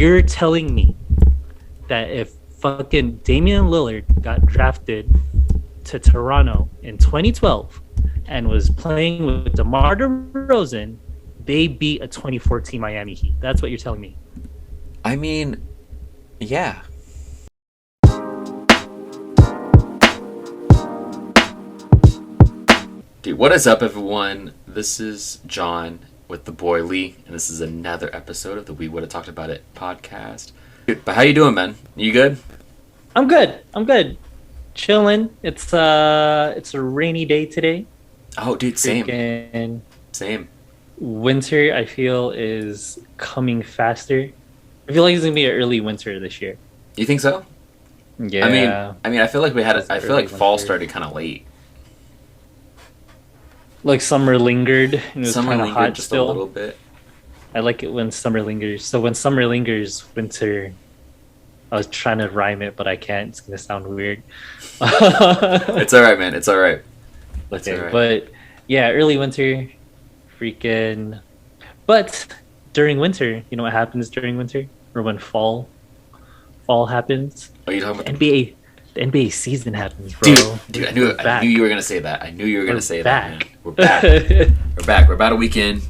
you're telling me that if fucking Damian Lillard got drafted to Toronto in 2012 and was playing with DeMar DeRozan, they beat a 2014 Miami Heat. That's what you're telling me. I mean, yeah. Dude, what is up, everyone? This is John with the boy Lee, and this is another episode of the We Would Have Talked About It podcast. Dude, but how you doing, man? You good? I'm good. Chilling. It's a rainy day today. Oh, dude, same. Freaking Same. winter, I feel, is coming faster. I feel like it's gonna be an early winter this year. You think so? Yeah. I mean, I feel like I feel like fall winter. started kind of late. Like summer lingered and it was Summer kind of lingered hot just still. a little bit. I like it when summer lingers. So when summer lingers, winter. I was trying to rhyme it, but I can't. It's gonna sound weird. It's all right, man. It's all right. That's Okay, all right. but yeah, early winter, freaking. But during winter, you know what happens during winter, or when fall happens? Oh, you talking about The NBA season happens, bro. Dude, I Back. knew you were gonna say that. I knew you were gonna say that, man. back. We're back. We're back. We're about a weekend.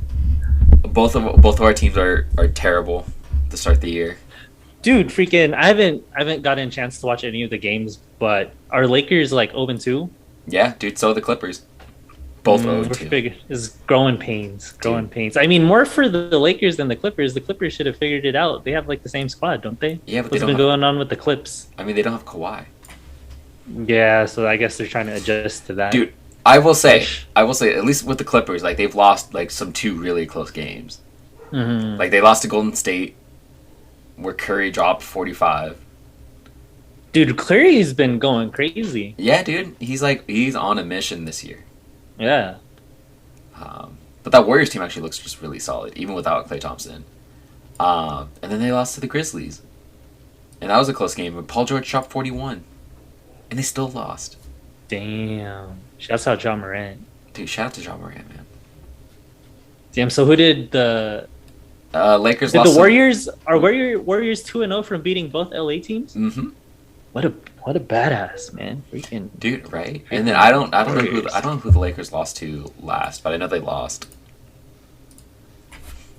Both of our teams are terrible to start the year. Dude, freaking! I haven't gotten a chance to watch any of the games, but are Lakers like 0-2? Yeah, dude. So are the Clippers. Both We're 0-2. is growing pains. I mean, more for the Lakers than the Clippers. The Clippers should have figured it out. They have like the same squad, don't they? Yeah, but they What's don't been have, going on with the Clips? I mean, they don't have Kawhi. Yeah, so I guess they're trying to adjust to that. Dude, I will say, at least with the Clippers, like they've lost like some two really close games. Mhm. Like they lost to Golden State, where Curry dropped 45. Dude, Clary's been going crazy. Yeah, dude, he's on a mission this year. Yeah. But that Warriors team actually looks just really solid, even without Klay Thompson. And then they lost to the Grizzlies, and that was a close game. But Paul George dropped 41, and they still lost. Damn. Shouts out John Morant. Dude, shout out to John Morant, man. Damn. So who did the Lakers did lost. the Warriors? Are Warriors 2-0 from beating both LA teams? Mm-hmm. What a badass, man. Freaking Dude, right? And then I don't know Warriors. who the Lakers lost to last, but I know they lost.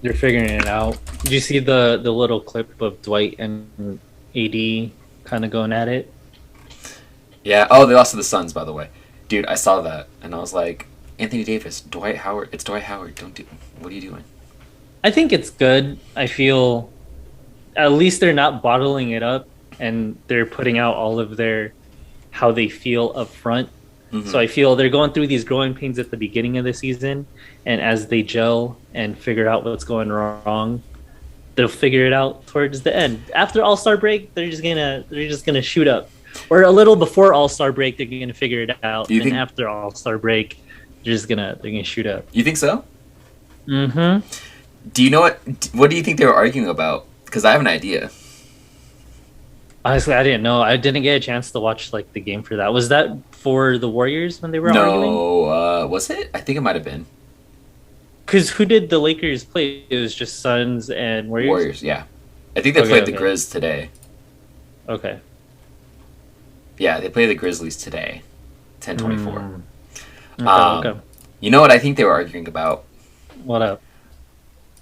They're figuring it out. Did you see the little clip of Dwight and AD kind of going at it? Yeah. Oh, they lost to the Suns, by the way. Dude, I saw that, and I was like, Anthony Davis, Dwight Howard. It's Dwight Howard. What are you doing? I think it's good. I feel at least they're not bottling it up and they're putting out all of their how they feel up front. Mm-hmm. So I feel they're going through these growing pains at the beginning of the season, and as they gel and figure out what's going wrong, they'll figure it out towards the end. After All-Star break, they're just gonna shoot up. Or a little before All-Star break, they're gonna figure it out. You And think- after All-Star break, they're gonna shoot up. You think so? Mm-hmm. Do you know what do you think they were arguing about? Because I have an idea. Honestly, I didn't know. I didn't get a chance to watch like the game for that. Was that for the Warriors when they were arguing? No, was it? I think it might have been Because who did the Lakers play? It was just Suns and Warriors. Warriors. Yeah, I think they Okay, played the okay. Grizz today. Okay. Yeah, they play the Grizzlies today, 10-24. Okay. You know what I think they were arguing about? What up?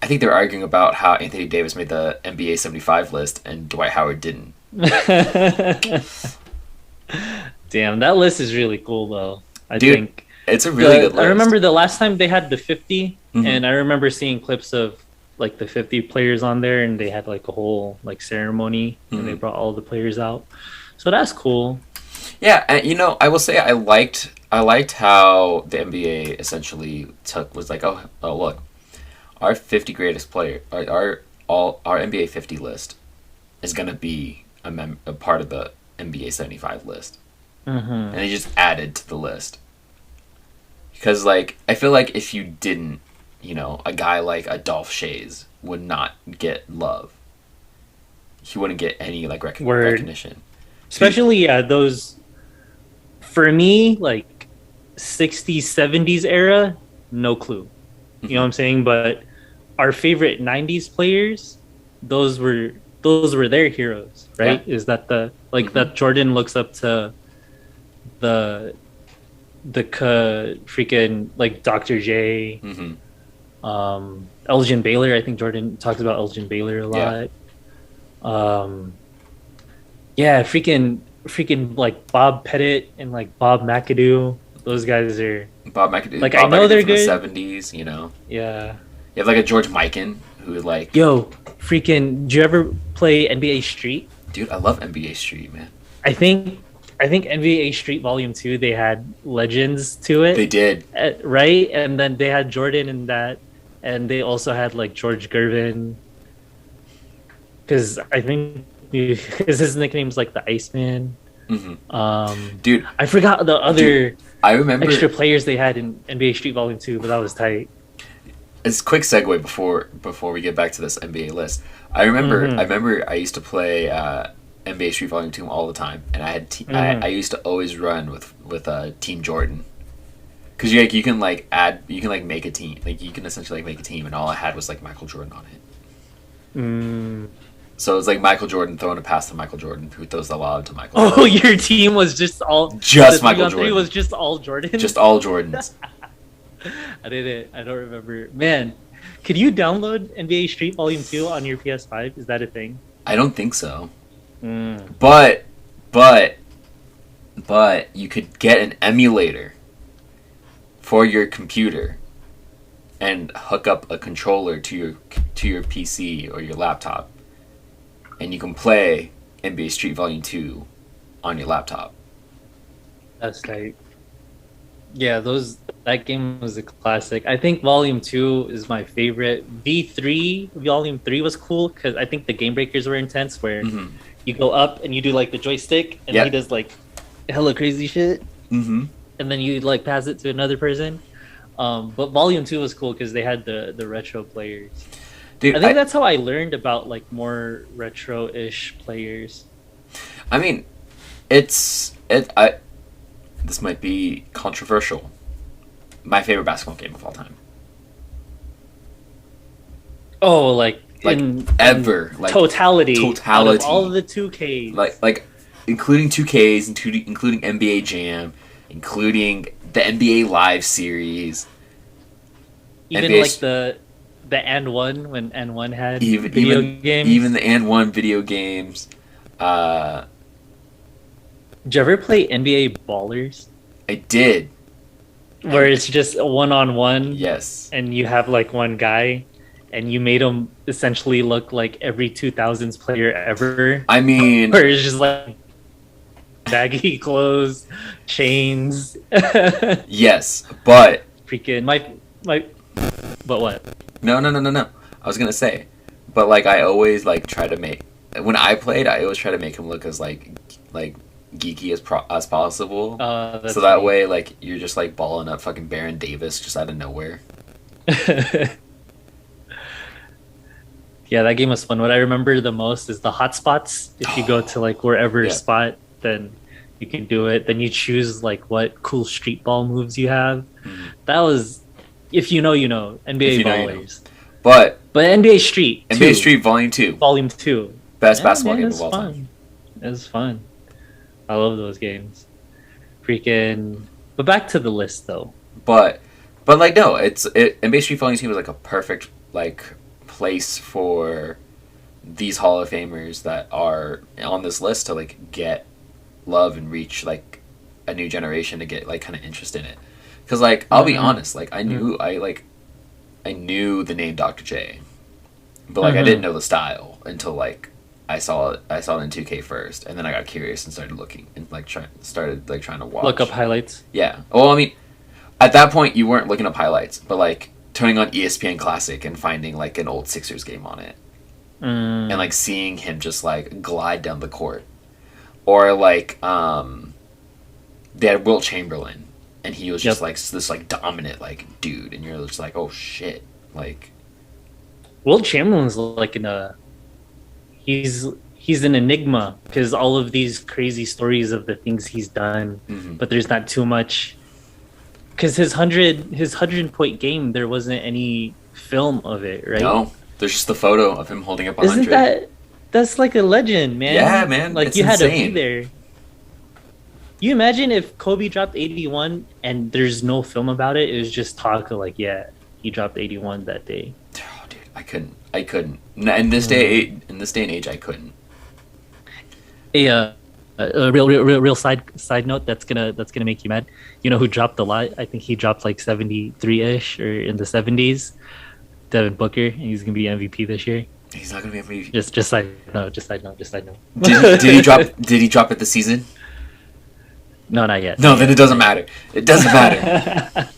I think they were arguing about how Anthony Davis made the NBA 75 list and Dwight Howard didn't. Damn, that list is really cool though. I Dude, think It's a really good list. I remember the last time they had the 50, Mhm. and I remember seeing clips of like the 50 players on there, and they had like a whole like ceremony, and they Mhm. brought all the players out. So that's cool. Yeah, and I will say I liked how the NBA essentially was like, oh look, our 50 greatest player, our NBA 50 list is gonna be a part of the NBA 75 list, and they just added to the list because like I feel like if you didn't, a guy like Adolphe Shays would not get love. He wouldn't get any like recognition. Especially those, for me, like 60s, 70s era, no clue. You know what I'm saying? But our favorite 90s players, those were those were their heroes, right? Yeah. Is that that Jordan looks up to the freaking like Dr. J, Elgin Baylor. I think Jordan talks about Elgin Baylor a lot. Yeah, freaking like Bob Pettit and like Bob McAdoo. Those guys are Bob McAdoo. like Bob I know McAdoo they're from good. the 70s, you know. Yeah. You have like a George Mikan who like Yo, freaking! Did you ever play NBA Street? dude, I love NBA Street, man. I think NBA Street Volume 2 they had legends to it. They did. Right? And then they had Jordan in that, and they also had like George Gervin. Because I think his nickname's like the Iceman. Dude, I forgot the other I remember extra players they had in NBA Street Volume 2, but that was tight. It's a quick segue before we get back to this NBA list. I remember I used to play NBA Street Volume 2 all the time, and I had I used to always run with Team Jordan, because you can like make a team, like you can essentially like make a team, and all I had was like Michael Jordan on it. So it's like Michael Jordan throwing a pass to Michael Jordan, who throws the lob to Michael. Oh, Jordan. your team was just Michael Jordan. Was just all Jordan. Just all Jordans. I don't remember. Man, could you download NBA Street Volume 2 on your PS5? Is that a thing? I don't think so. But you could get an emulator for your computer and hook up a controller to your PC or your laptop, and you can play NBA Street Volume 2 on your laptop. That's tight. Yeah, that game was a classic. I think Volume 2 is my favorite. Volume 3 was cool because I think the game breakers were intense, where you go up and you do like the joystick, and he does like hella crazy shit, and then you like pass it to another person. But Volume 2 was cool because they had the retro players. Dude, I think that's how I learned about like more retro-ish players. I mean, this might be controversial. My favorite basketball game of all time. Oh, like ever. Like totality. Out of all of the 2Ks. Like including 2Ks, including NBA Jam, including the NBA Live series. Even NBA like the and one when and one had video games. Even the and one video games. Did you ever play NBA Ballers? I did. Where it's just a one-on-one. Yes. And you have like one guy, and you made him essentially look like every 2000s player ever. I mean, where it's just like baggy clothes, chains. Yes, but freaking my. But what? No. I was gonna say, but like I always like try to make when I played, I always try to make him look as like geeky as possible. So that neat. way, like you're just like balling up fucking Baron Davis just out of nowhere. Yeah, that game was fun. What I remember the most is the hotspots. If you go to like wherever spot, then you can do it. Then you choose like what cool street ball moves you have. That was, if you know, you know. NBA Ballers. But NBA Street. NBA Street Volume 2. Volume 2. Best basketball game of all time. It was fun. I love those games. Freaking. But back to the list though. But like no, NBA Street Volume 2 was like a perfect like place for these Hall of Famers that are on this list to like get love and reach like a new generation to get like kind of interest in it. Because like I'll be honest, like I knew the name Dr. J, but like I didn't know the style until like I saw it in 2K first, and then I got curious and started looking and like trying to watch. Look up highlights. Yeah. Well, I mean, at that point you weren't looking up highlights, but like turning on ESPN Classic and finding like an old Sixers game on it, and like seeing him just like glide down the court, or like they had Wilt Chamberlain. And he was just like this like dominant like dude, and you're just like, oh shit, like. Wilt Chamberlain's like he's an enigma because all of these crazy stories of the things he's done, but there's not too much. Because his 100-point game, there wasn't any film of it, right? No, there's just the photo of him holding up 100. That's like a legend, man. Yeah, man, Like it's you had to be insane. there. You imagine if Kobe dropped 81 and there's no film about it? It was just talk of like, yeah, he dropped 81 that day. Oh, dude, I couldn't. In this day, in this day and age, I couldn't. A real side note that's gonna make you mad. You know who dropped a lot? I think he dropped like 73-ish or in the 70s. Devin Booker, and he's gonna be MVP this year. He's not gonna be MVP. Just side note, just side note, just side note. Did he drop? Did he drop it this season? No, not yet. No, then it doesn't matter. It doesn't matter.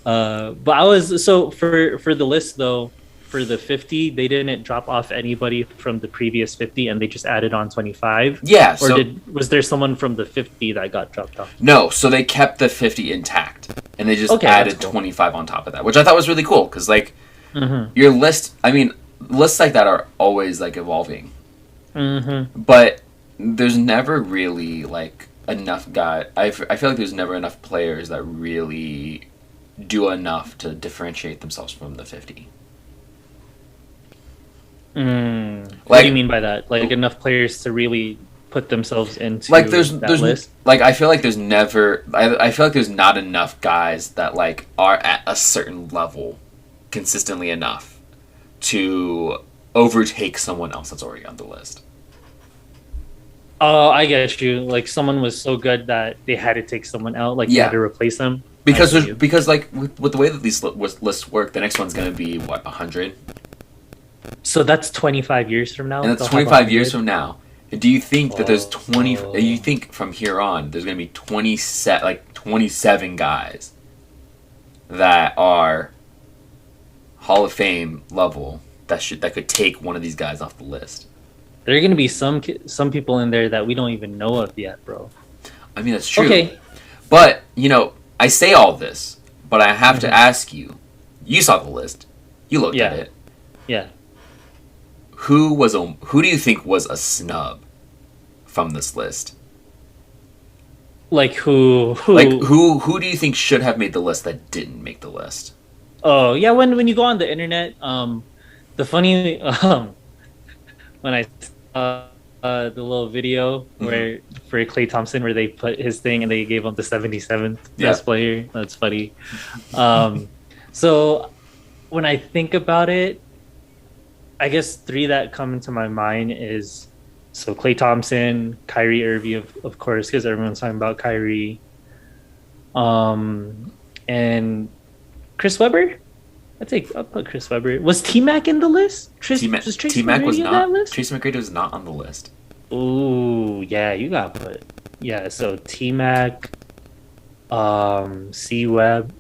But I was so for the list though. For the 50, they didn't drop off anybody from the previous 50, and they just added on 25. Yeah. Or So was there someone from the 50 that got dropped off? no, so they kept the 50 intact, and they just Okay, added that's cool. 25 on top of that, which I thought was really cool because like Mm-hmm. your list. I mean, lists like that are always like evolving, Mm-hmm. but there's never really like enough I feel like there's never enough players that really do enough to differentiate themselves from the 50. What do Like- you mean by that? Like enough players to really put themselves into Like there's that list? like I feel like there's never I feel like there's not enough guys that like are at a certain level consistently enough to overtake someone else that's already on the list. Oh, I get you. Like someone was so good that they had to take someone out. Like you Yeah. had to replace them. Because I see you. because like with the way that these lists work, the next one's gonna be what 100, So that's 25 years from now. and that's They'll have 25 years 100? from now. Do you think that there's 20? Oh. You think from here on there's gonna be 27 guys that are Hall of Fame level that could take one of these guys off the list? There are gonna be some people in there that we don't even know of yet, bro. I mean that's true. Okay. But I say all this, but I have to Mhm. ask you. You saw the list. You looked at Yeah. it. Yeah. Who do you think was a snub from this list? Like who? Like who do you think should have made the list that didn't make the list? Oh yeah, when you go on the internet, the funny when I saw the little video where for Klay Thompson where they put his thing and they gave him the 77th best player. That's funny. So when I think about it, I guess three that come into my mind is so Klay Thompson, Kyrie Irving, of course, because everyone's talking about Kyrie, and Chris Webber. I'll put Chris Webber. Was T-Mac in the list? Was Tracy T-Mac was McGrady in not. that list? Tracy McGrady was not on the list. Ooh, yeah, you got put. Yeah, so T-Mac, C-Web,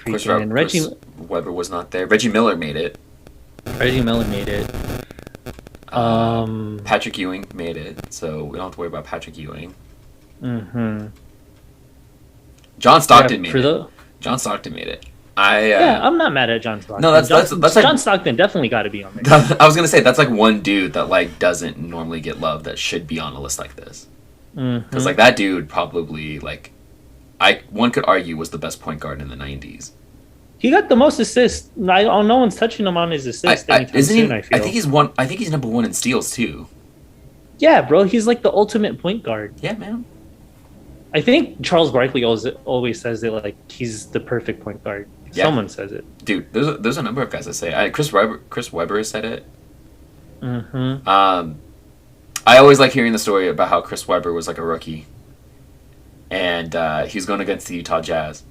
Chris freaking Reggie Webber was not there. Reggie Miller made it. Miller made it. Patrick Ewing made it, so we don't have to worry about Patrick Ewing. Mm-hmm. John Stockton made for it. John Stockton made it. I'm not mad at John Stockton. No, that's like, John Stockton definitely got to be on there. I was gonna say that's like one dude that like doesn't normally get love that should be on a list like this. Because like that dude probably like one could argue was the best point guard in the 90s. He got the most assists. No one's touching him on his assists anytime soon. I feel. I think he's number one in steals too. Yeah, bro, he's like the ultimate point guard. Yeah, man. I think Charles Barkley always says it like he's the perfect point guard. Yeah. Someone says it. Dude, there's a number of guys that say Chris Webber has said it. Mm-hmm. I always like hearing the story about how Chris Webber was like a rookie, and he was going against the Utah Jazz.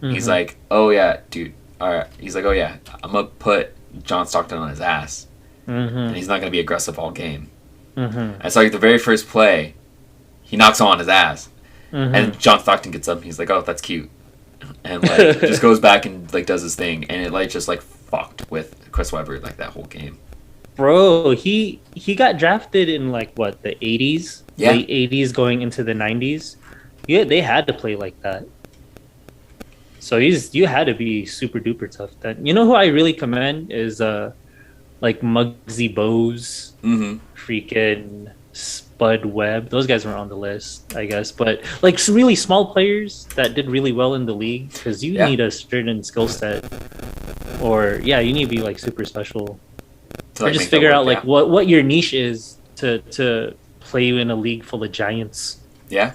Mm-hmm. He's like, "Oh yeah, dude. All right." He's like, "Oh yeah, I'm gonna put John Stockton on his ass, and he's not gonna be aggressive all game." Mm-hmm. And so like the very first play, he knocks him on his ass, Mm-hmm. and John Stockton gets up. And he's like, "Oh, that's cute," and like just goes back and like does his thing, and it like just like fucked with Chris Webber like that whole game. Bro, he got drafted in like what, the 80s, Yeah. late 80s, going into the 90s. Yeah, they had to play like that. So you had to be super duper tough. Then you know who I really commend is like Muggsy Bogues, freaking Spud Webb. Those guys weren't on the list, I guess, but like some really small players that did really well in the league because you need a certain skill set, or you need to be like super special. to or like just make that figure work, out like yeah. what your niche is to play in a league full of giants. Yeah,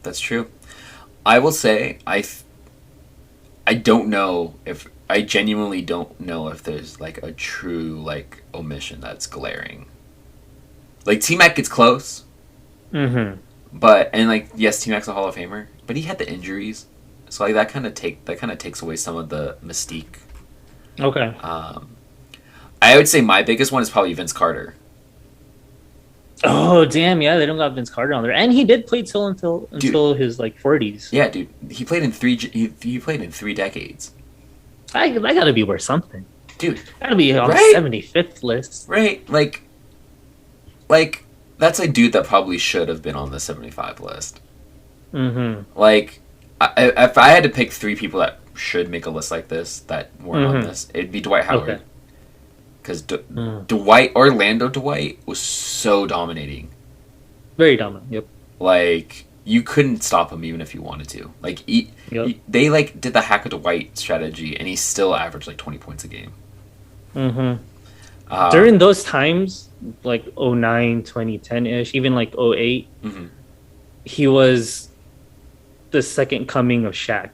that's true. I will say I don't know if I genuinely don't know if there's like a true like omission that's glaring. Like T Mac gets close, Mm-hmm. but and like yes, T Mac's a Hall of Famer, but he had the injuries, so like that kind of takes away some of the mystique. Okay. I would say my biggest one is probably Vince Carter. Oh damn! Yeah, they don't got Vince Carter on there, and he did play until his like 40s. Yeah, dude, he played in he played in 3 decades. I gotta be worth something. Dude, Gotta be on right? the 75th list. Right? Like that's a dude that probably should have been on the 75 list. Mm-hmm. Like, if I had to pick 3 people that should make a list like this that weren't on this, it'd be Dwight Howard. Okay. Because Orlando Dwight was so dominating. Very dominant. Yep. Like, you couldn't stop him even if you wanted to. Like, they like did the hack of Dwight strategy, and he still averaged like 20 points a game. Mm-hmm. During those times, like 09, 2010-ish, even like 08, he was the second coming of Shaq.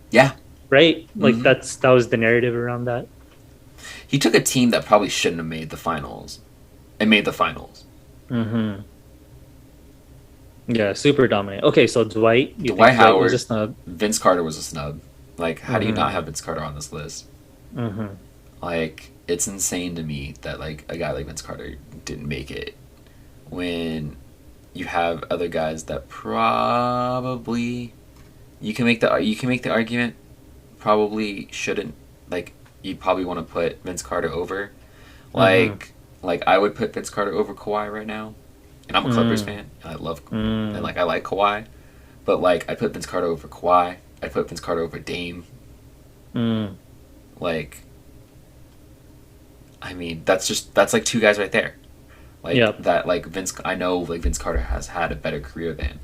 Yeah. Right? Like that was the narrative around that. He took a team that probably shouldn't have made the finals and made the finals. Mm-hmm. Yeah, super dominant. Okay, so Dwight Howard was a snub. Vince Carter was a snub. Like, how do you not have Vince Carter on this list? Mm-hmm. Like, it's insane to me that like a guy like Vince Carter didn't make it when you have other guys that probably you can make the argument probably shouldn't. Like, you probably want to put Vince Carter over. Like I would put Vince Carter over Kawhi right now. And I'm a Clippers fan, and I love and like I like Kawhi, but like I put Vince Carter over Kawhi. I put Vince Carter over Dame. Like, I mean, that's like 2 guys right there. Like that, like Vince. I know like Vince Carter has had a better career than.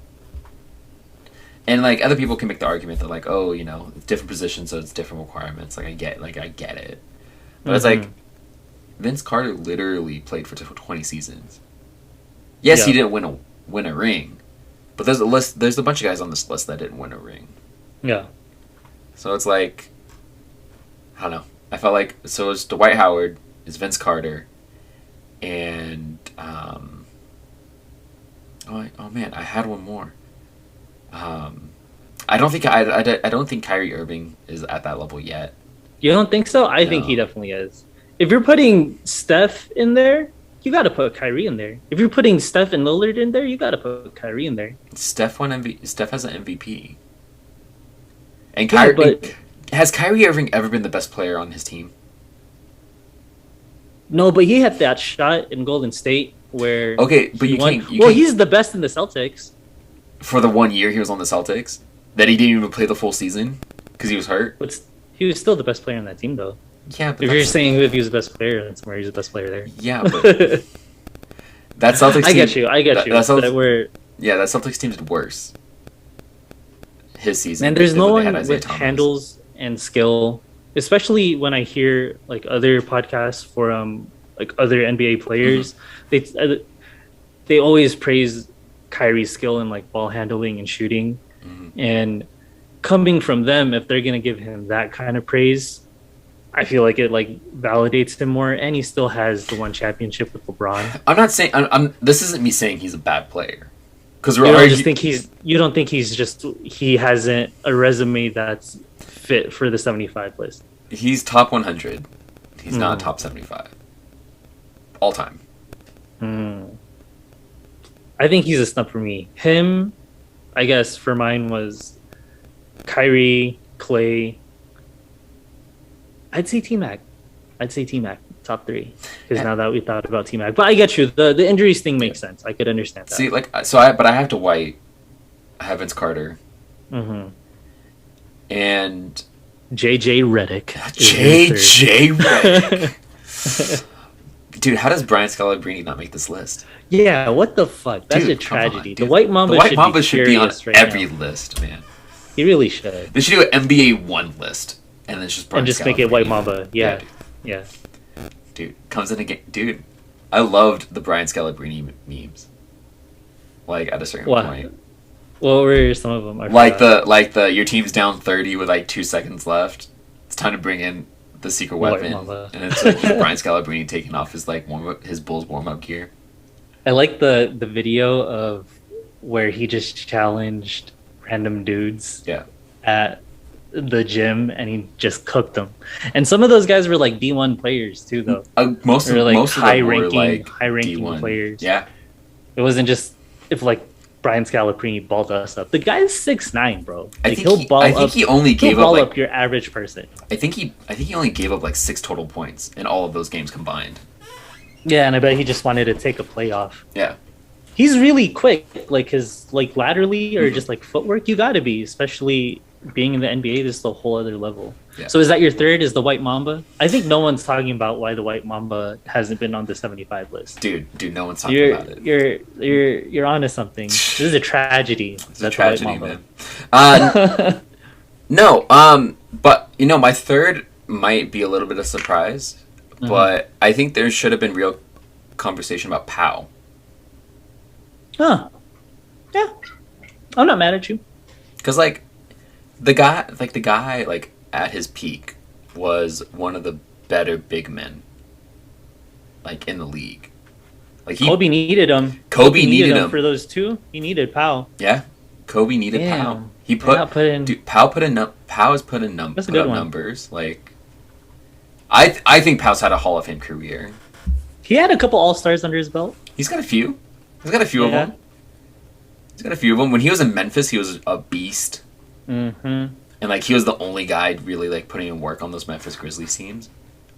And like other people can make the argument that like, oh, you know, different positions, so it's different requirements. Like I get it, but it's like Vince Carter literally played for 20 seasons. Yes, he didn't win a ring, but there's a bunch of guys on this list that didn't win a ring. Yeah. So it's like, I don't know. I felt like so it's Dwight Howard, is Vince Carter, and oh man, I had one more. I don't think Kyrie Irving is at that level yet. You don't think so? I think he definitely is. If you're putting Steph in there, you got to put Kyrie in there. If you're putting Steph and Lillard in there, you got to put Kyrie in there. Steph has an MVP. And Kyrie, has Kyrie Irving ever been the best player on his team? No, but he had that shot in Golden State where but he's the best in the Celtics. For the 1 year he was on the Celtics, that he didn't even play the full season because he was hurt. But he was still the best player on that team, though. Yeah, but if you're saying if he was the best player, then somewhere he's the best player there. Yeah, but that Celtics team... I get you. That Celtics team did worse his season. And there's no one with handles and skill, especially when I hear like other podcasts for like other NBA players. They always praise Kyrie's skill in like ball handling and shooting, and coming from them, if they're gonna give him that kind of praise, I feel like it like validates him more, and he still has the one championship with LeBron. I'm not saying this isn't me saying he's a bad player, because you don't think he hasn't a resume that's fit for the 75 list. He's top 100. He's not top 75 all time. I think he's a snub for me. Him, I guess for mine was Kyrie, Clay. I'd say T-Mac. Top 3. Because now that we thought about T-Mac. But I get you. The injuries thing makes sense. I could understand that. See, but I have Dwight. I have Vince Carter. And... JJ Redick. JJ Redick. Dude, how does Brian Scalabrini not make this list? Yeah, what the fuck? That's a tragedy. The White Mamba should be on every list, man. He really should. They should do an NBA 1 list. And then just make it White Mamba. Yeah. Dude, comes in again. Dude, I loved the Brian Scalabrini memes. Like, at a certain point. What were some of them? The your team's down 30 with like 2 seconds left. It's time to bring in the secret weapon, and it's like Brian Scalabrini taking off his like his Bulls warm up gear. I like the video of where he just challenged random dudes at the gym, and he just cooked them. And some of those guys were like D1 players too, though. Most of them were like high ranking D1 players. Yeah, it wasn't just if like Brian Scalabrini balled us up. The guy's 6'9", bro. Like, I think he only gave up your average person. I think he only gave up like 6 total points in all of those games combined. Yeah, and I bet he just wanted to take a playoff. Yeah. He's really quick, like his like laterally or just like footwork. You got to be, especially being in the NBA. This is a whole other level. Yeah. So is that your third? Is the White Mamba? I think no one's talking about why the White Mamba hasn't been on the 75 list. Dude, no one's talking about it. You're onto something. This is a tragedy. It's a tragedy, man. No, but you know, my third might be a little bit of surprise, but I think there should have been real conversation about Powell. Huh. Yeah. I'm not mad at you. Because, like, the guy, at his peak was one of the better big men, like, in the league. Like Kobe needed him. Kobe needed him. For those two. He needed Powell. Yeah. Kobe needed Powell. He Powell has put in numbers. Like, I think Powell's had a Hall of Fame career. He had a couple All-Stars under his belt. He's got a few. He's got a few of them. When he was in Memphis, he was a beast. Mm-hmm. And, like, he was the only guy really, like, putting in work on those Memphis Grizzlies teams.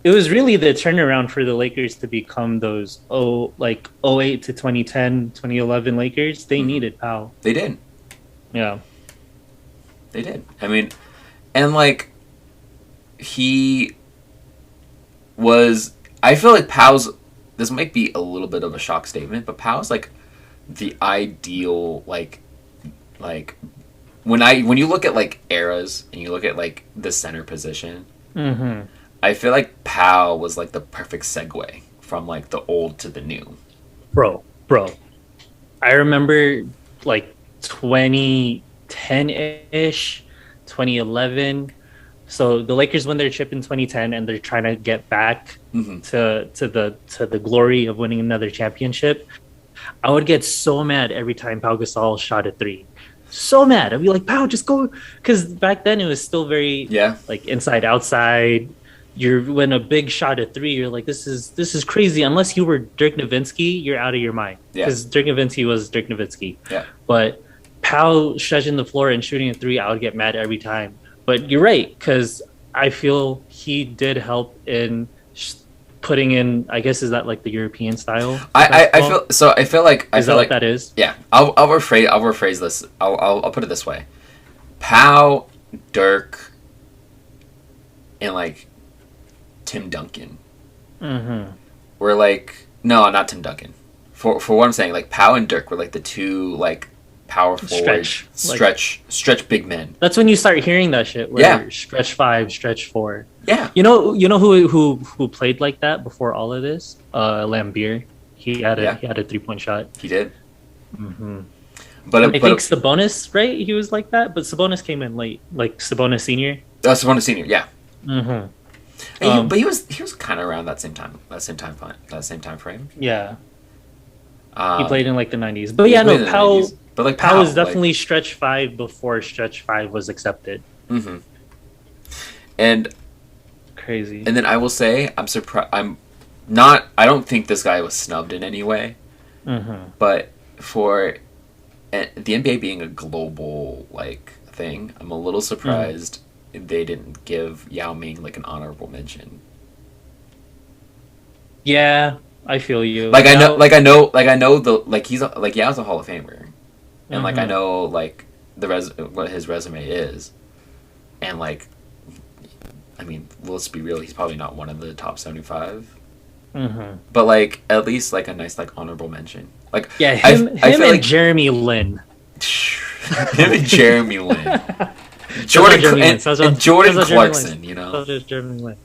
It was really the turnaround for the Lakers to become those, 08 to 2010, 2011 Lakers. They needed Powell. They did. Yeah. They did. I mean, and, like, he was... I feel like Powell's... This might be a little bit of a shock statement, but Powell's, like, the ideal, like when you look at like eras and you look at like the center position, I feel like Powell was like the perfect segue from like the old to the new. Bro, I remember like 2010-ish, 2011. So the Lakers win their chip in 2010, and they're trying to get back to the glory of winning another championship. I would get so mad every time Pau Gasol shot a three. So mad. I'd be like, Pau, just go. Because back then it was still very like inside outside. When a big shot at three, you're like, this is crazy. Unless you were Dirk Nowitzki, you're out of your mind. Because Dirk Nowitzki was Dirk Nowitzki. Yeah. But Pau stretching the floor and shooting a three, I would get mad every time. But you're right, because I feel he did help in putting in, I guess, is that like the European style? I feel like that is? Yeah. I'll rephrase this. I'll put it this way. Pau, Dirk, and like Tim Duncan. Were like not Tim Duncan. For what I'm saying, like Pau and Dirk were like the two like power forward stretch big men. That's when you start hearing that shit. Where stretch 5, stretch 4. Yeah. You know who played like that before all of this? Lambeer. He had a 3-point shot. He did. But I think Sabonis, right? He was like that, but Sabonis came in late, like Sabonis Senior. Sabonis Senior, yeah. But he was kind of around that same time frame. Yeah. He played in like the 90s, but Powell. But like Powell was definitely like, stretch 5 before stretch 5 was accepted. And crazy. And then I will say I'm surprised. I don't think this guy was snubbed in any way. But for the NBA being a global like thing, I'm a little surprised they didn't give Yao Ming like an honorable mention. Yeah, I feel you. I know Yao's a Hall of Famer, and like I know like what his resume is, and like, I mean, let's be real, he's probably not one of the top 75. But like at least like a nice like honorable mention. Like him and like, Jeremy Lin. Him and Jeremy Lin. Jordan Clarkson, you know. So does Jeremy Lin.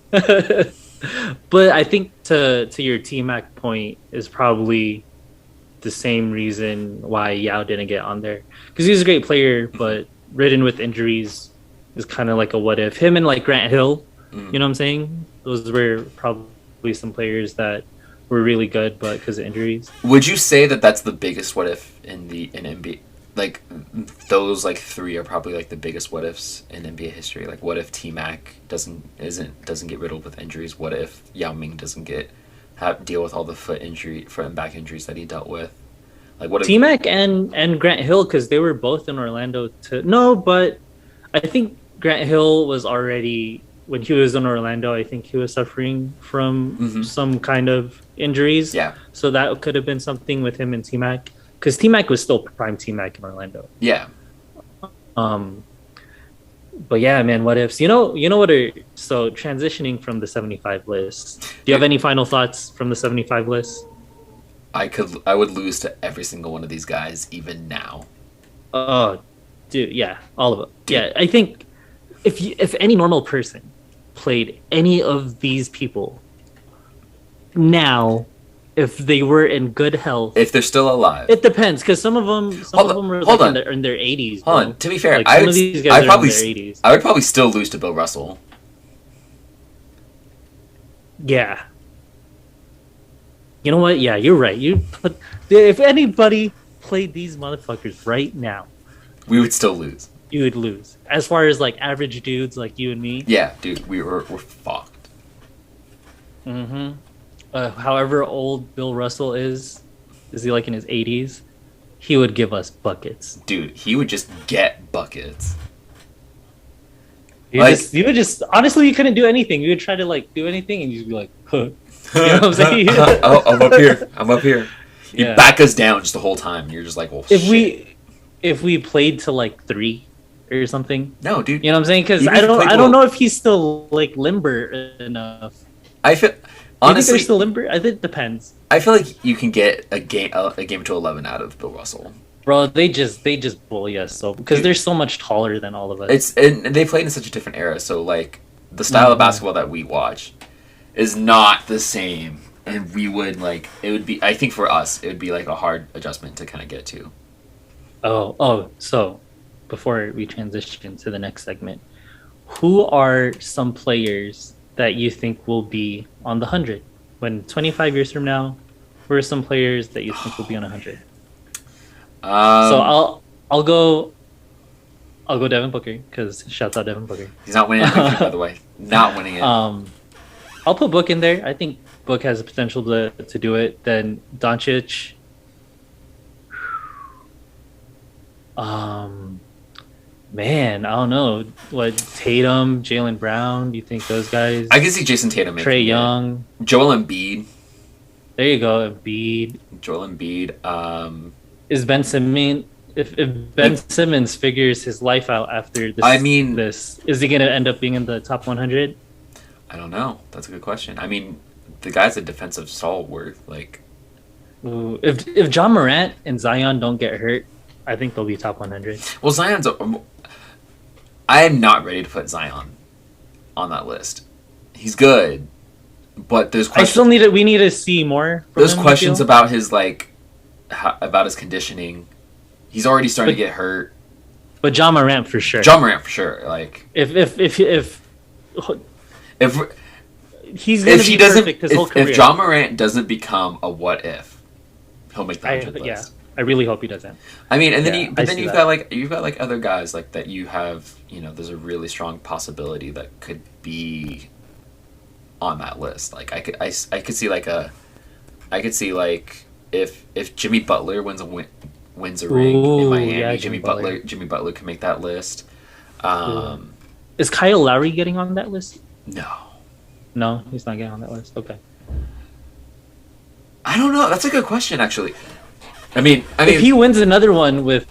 But I think to your T Mac point is probably the same reason why Yao didn't get on there because he's a great player, but ridden with injuries is kind of like a what if. Him and like Grant Hill, you know what I'm saying? Those were probably some players that were really good, but because of injuries. Would you say that that's the biggest what if in NBA? Like those like three are probably like the biggest what ifs in NBA history. Like what if T Mac doesn't get riddled with injuries? What if Yao Ming doesn't deal with all the foot and back injuries that he dealt with? Like what if T Mac and Grant Hill because they were both in Orlando too. No, but I think Grant Hill was already when he was in Orlando. I think he was suffering from some kind of injuries. Yeah. So that could have been something with him and T Mac because T Mac was still prime T Mac in Orlando. Yeah. But yeah, man, what ifs? You know what are so transitioning from the 75 list. Do you have any final thoughts from the 75 list? I would lose to every single one of these guys even now. Oh, dude, yeah, all of it. Yeah, I think if any normal person played any of these people now, if they were in good health, if they're still alive, it depends because some of them are like in their 80s. Hold on. To be fair, like, some of these guys are in their 80s. I would probably still lose to Bill Russell. Yeah. You know what? Yeah, you're right. If anybody played these motherfuckers right now, we would still lose. You would lose. As far as like average dudes like you and me. Yeah, dude, we're fucked. Mm-hmm. However old Bill Russell is he like in his 80s? He would give us buckets. Dude, he would just get buckets. You would just honestly you couldn't do anything. You would try to like do anything and you'd be like, huh. You know what I'm saying? I'm up here. You back us down just the whole time. You're just like, well, if we played to like 3 or something. No, dude. You know what I'm saying? Because I don't know if he's still like limber enough. I feel honestly, you think they're still limber? I think it depends. I feel like you can get a game to 11 out of Bill Russell. Bro, they just bully us so because they're so much taller than all of us. And they played in such a different era, so like the style of basketball that we watch is not the same, and we would like it would be. I think for us, it would be like a hard adjustment to kind of get to. So before we transition to the next segment, who are some players that you think will be on the 100 when 25 years from now? Who are some players that you think will be on 100? So I'll go Devin Booker because shouts out Devin Booker. He's not winning anything, by the way. Not winning it. I'll put Book in there. I think Book has the potential to do it. Then Doncic. Man, I don't know. What Tatum, Jaylen Brown? Do you think those guys? I can see Jason Tatum. Trae Young, Joel Embiid. There you go, Embiid. Joel Embiid. Is Ben Simmons? If Ben Simmons figures his life out after this, is he going to end up being in the top 100? I don't know. That's a good question. I mean, the guy's a defensive stalwart. Like, if John Morant and Zion don't get hurt, I think they'll be top 100. Well, I am not ready to put Zion on that list. He's good, but there's questions. We need to see more. There's questions about his about his conditioning. He's already starting to get hurt. But John Morant for sure. Like if he's gonna be perfect his whole career. If John Morant doesn't become a what if, he'll make the 100 list. Yeah, I really hope he doesn't. I mean, and then you've got other guys like that. You have there's a really strong possibility that could be on that list. Like I could see if Jimmy Butler wins a ring in Miami, Jimmy Butler can make that list. Is Kyle Lowry getting on that list? No, he's not getting on that list. Okay. I don't know. That's a good question, actually. I mean, if he wins another one with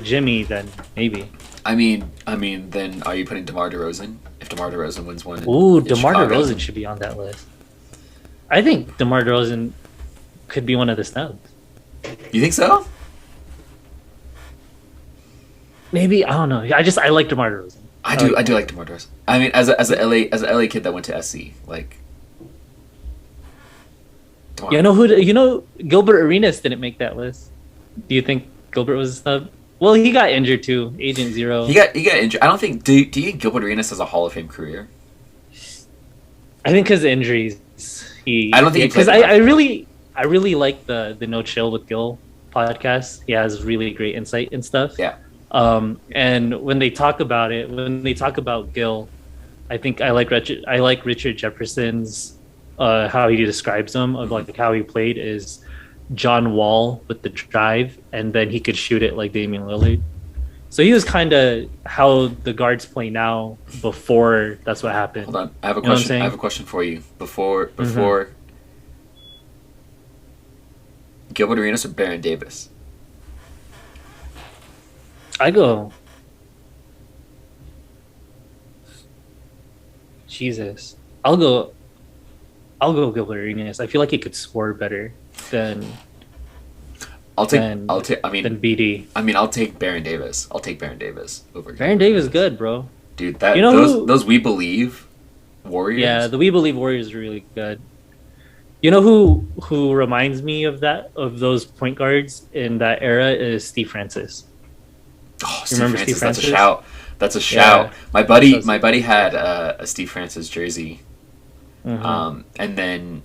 Jimmy, then maybe. I mean, then are you putting DeMar DeRozan? If DeMar DeRozan wins one, DeMar DeRozan should be on that list. I think DeMar DeRozan could be one of the snubs. You think so? Maybe, I don't know. I like DeMar DeRozan. I do like DeMar DeRozan. I mean, as a LA kid that went to SC, like Come You on. know Gilbert Arenas didn't make that list. Do you think Gilbert was a snub? Well, he got injured too. Agent Zero. He got injured. I don't think. Do you think Gilbert Arenas has a Hall of Fame career? I think his injuries. I don't think because I really like the No Chill with Gil podcast. He has really great insight and stuff. Yeah. And when they talk about it, when they talk about Gil, I think I like Richard Jefferson's how he describes him of like how he played is John Wall with the drive, and then he could shoot it like Damian Lillard. So he was kind of how the guards play now. Before that's what happened. Hold on, I have a question. I have a question for you. Before Gilbert Arenas or Baron Davis? I go. Jesus, I'll go Gilbert Arenas. I feel like he could score better than than BD. I mean, I'll take Baron Davis. I'll take Baron Davis over. Baron Davis, good, bro. Dude, those We Believe Warriors. Yeah, the We Believe Warriors are really good. You know who reminds me of those point guards in that era is Steve Francis. Oh, Steve Francis, that's a shout. That's a shout. Yeah. My buddy had a Steve Francis jersey. Mm-hmm. And then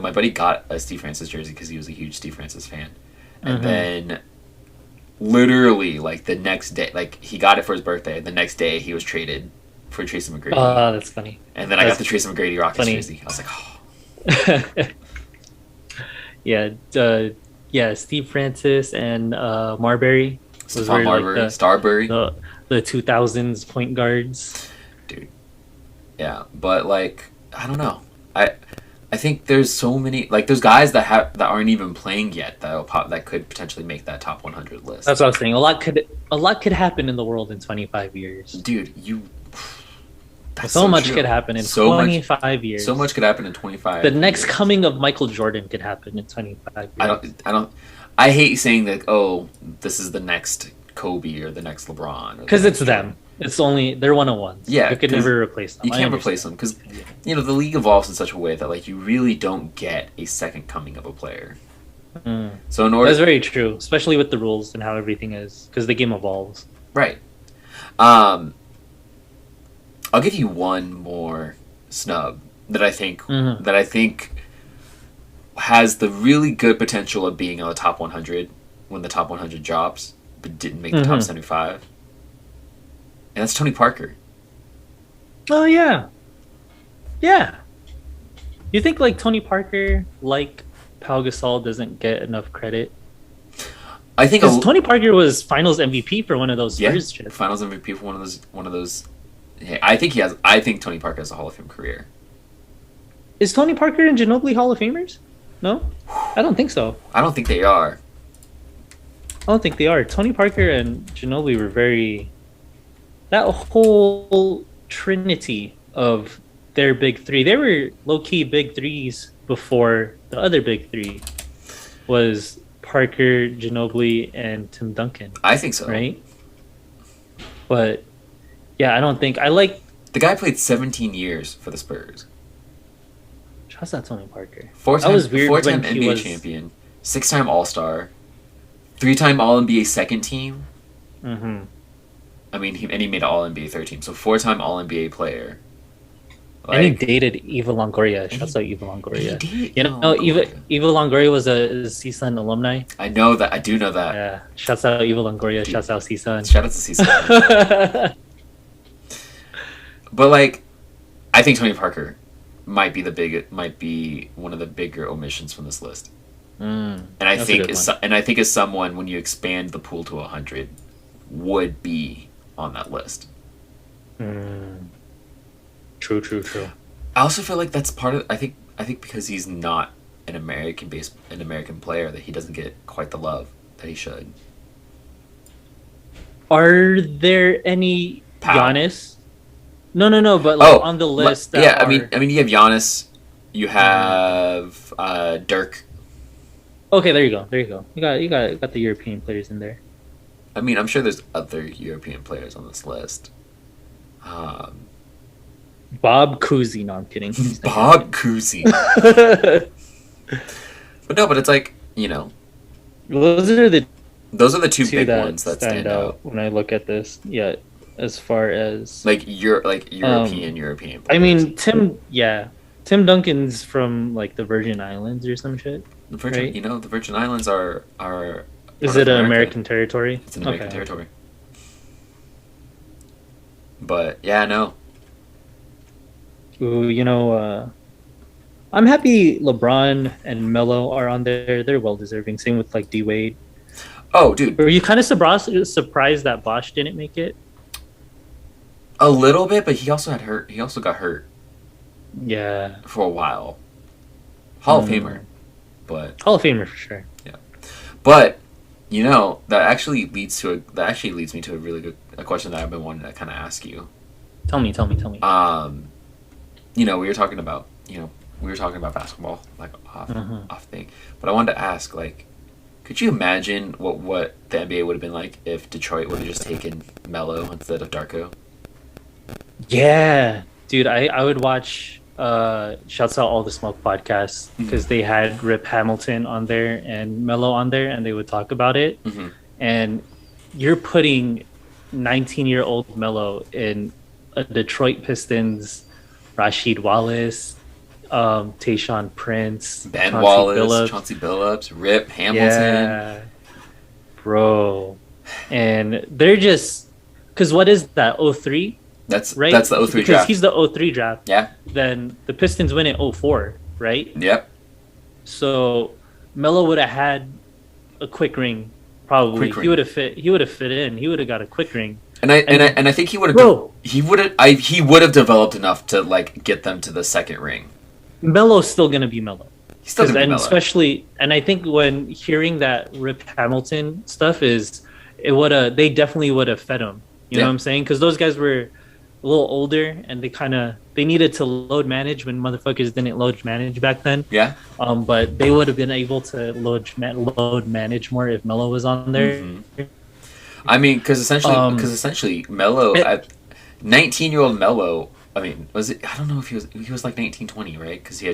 my buddy got a Steve Francis jersey because he was a huge Steve Francis fan. And then literally like the next day, like he got it for his birthday. The next day he was traded for Tracy McGrady. Oh, that's funny. And then I got the Tracy McGrady Rockets jersey. I was like, oh. Yeah, Steve Francis and Marbury. Stephon Marbury, like Starbury. The 2000s point guards. Dude. Yeah, but like I don't know. I think there's so many like there's guys that aren't even playing yet that could potentially make that top 100 list. That's what I was saying. A lot could happen in the world in 25 years. Dude, so much could happen in 25 years. So much could happen in 25. The next coming of Michael Jordan could happen in 25 years. I hate saying that. Oh, this is the next Kobe or the next LeBron. Because it's them. It's only they're 101s. Yeah, you could never replace them. You can't replace them because the league evolves in such a way that like you really don't get a second coming of a player. So that's very true, especially with the rules and how everything is because the game evolves. Right. I'll give you one more snub that I think has the really good potential of being on the top 100 when the top 100 drops, but didn't make the top 75. And that's Tony Parker. Oh yeah. Yeah. You think like Tony Parker, like Pau Gasol, doesn't get enough credit? I think Tony Parker was Finals MVP for one of those Spurs trips. Finals MVP for one of those. Yeah, I think Tony Parker has a Hall of Fame career. Is Tony Parker and Ginobili Hall of Famers? No, I don't think so. I don't think they are. I don't think they are. Tony Parker and Ginobili were very. That whole trinity of their big three. They were low-key big threes before the other big three was Parker, Ginobili, and Tim Duncan. I think so. Right? But, yeah, I don't think... I like... The guy played 17 years for the Spurs. Shouts out Tony Parker. Four-time NBA champion. 6-time All-Star. 3-time All-NBA second team. Mm-hmm. I mean, he made an All-NBA third team, so 4-time All-NBA player. Like, and he dated Eva Longoria. Shouts out Eva Longoria. Eva Longoria was a CSUN alumni. I know that. I do know that. Yeah. Shouts out Eva Longoria. Shouts out CSUN. Shout out to CSUN. But like, I think Tony Parker might be one of the bigger omissions from this list. And I think as someone, when you expand the pool to 100, would be on that list. True. I also feel like that's part of. I think because he's not an American player, that he doesn't get quite the love that he should. Are there any Giannis? No. But like on the list, I mean, you have Giannis. You have Dirk. Okay, there you go. You got the European players in there. I mean, I'm sure there's other European players on this list. Bob Cousy. No, I'm kidding. Bob Cousy. But no, but it's like, Those are the those are the two two big that ones that stand out when I look at this. Yeah, as far as like European I players. mean Tim Duncan's from like the Virgin Islands or some shit, right? The Virgin Islands are Is part of it an America. American territory? It's an American Okay. territory. But yeah, no. Ooh, I'm happy LeBron and Mello are on there. They're well deserving. Same with like D Wade. Oh, dude, Were you kind of surprised that Bosch didn't make it? a little bit, but he also had hurt. He also got hurt Yeah. for a while. Hall of Famer, but Hall of Famer for sure. but that actually leads me to a really good question that I've been wanting to kind of ask you. Tell me. We were talking about basketball, like off thing. But I wanted to ask, like, could you imagine what the NBA would have been like if Detroit would have just taken Mello instead of Darko? Yeah, dude, I would watch shouts out all the smoke podcasts because they had Rip Hamilton on there and Mello on there and they would talk about it. Mm-hmm. And you're putting 19-year-old Mello in a Detroit Pistons, Rasheed Wallace, Tayshaun Prince, Ben Chauncey Wallace, Billups. Chauncey Billups, Rip Hamilton. Yeah, bro. And they're just because what is that? 03? That's Right? That's the 03 because draft. he's the 03 draft. Yeah. Then the Pistons win in 04, right? Yep. So Melo would have had a quick ring, probably. Quick ring. He would have fit. He would have fit in. He would have got a quick ring. And I think he would have. Bro. He would have developed enough to like get them to the second ring. Melo's still gonna be Melo. He's still gonna be And Mello. especially, and I think when hearing that Rip Hamilton stuff they definitely would have fed him. You know what I'm saying? Because those guys were a little older and they needed to load manage when motherfuckers didn't load manage back then. Yeah. But they would have been able to load manage more if Melo was on there. Mm-hmm. I mean, because essentially, Mello at 19-year-old Mello. I mean, was it? I don't know if he was like 19, 20, right? Because he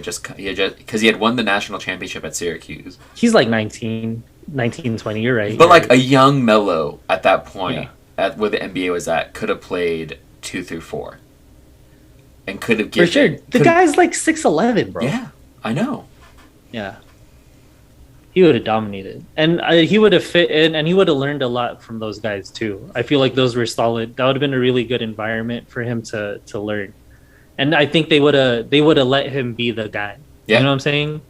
had won the national championship at Syracuse. He's like 19, 20. You're right. But like a young Mello at that point, at where the NBA was at, could have played 2 through 4, and could have given. For sure, the guy's like 6'11", bro. Yeah, I know. Yeah. He would have dominated, and he would have fit in, and he would have learned a lot from those guys too. I feel like those were solid. That would have been a really good environment for him to learn, and I think they would have let him be the guy. Yeah. You know what I'm saying?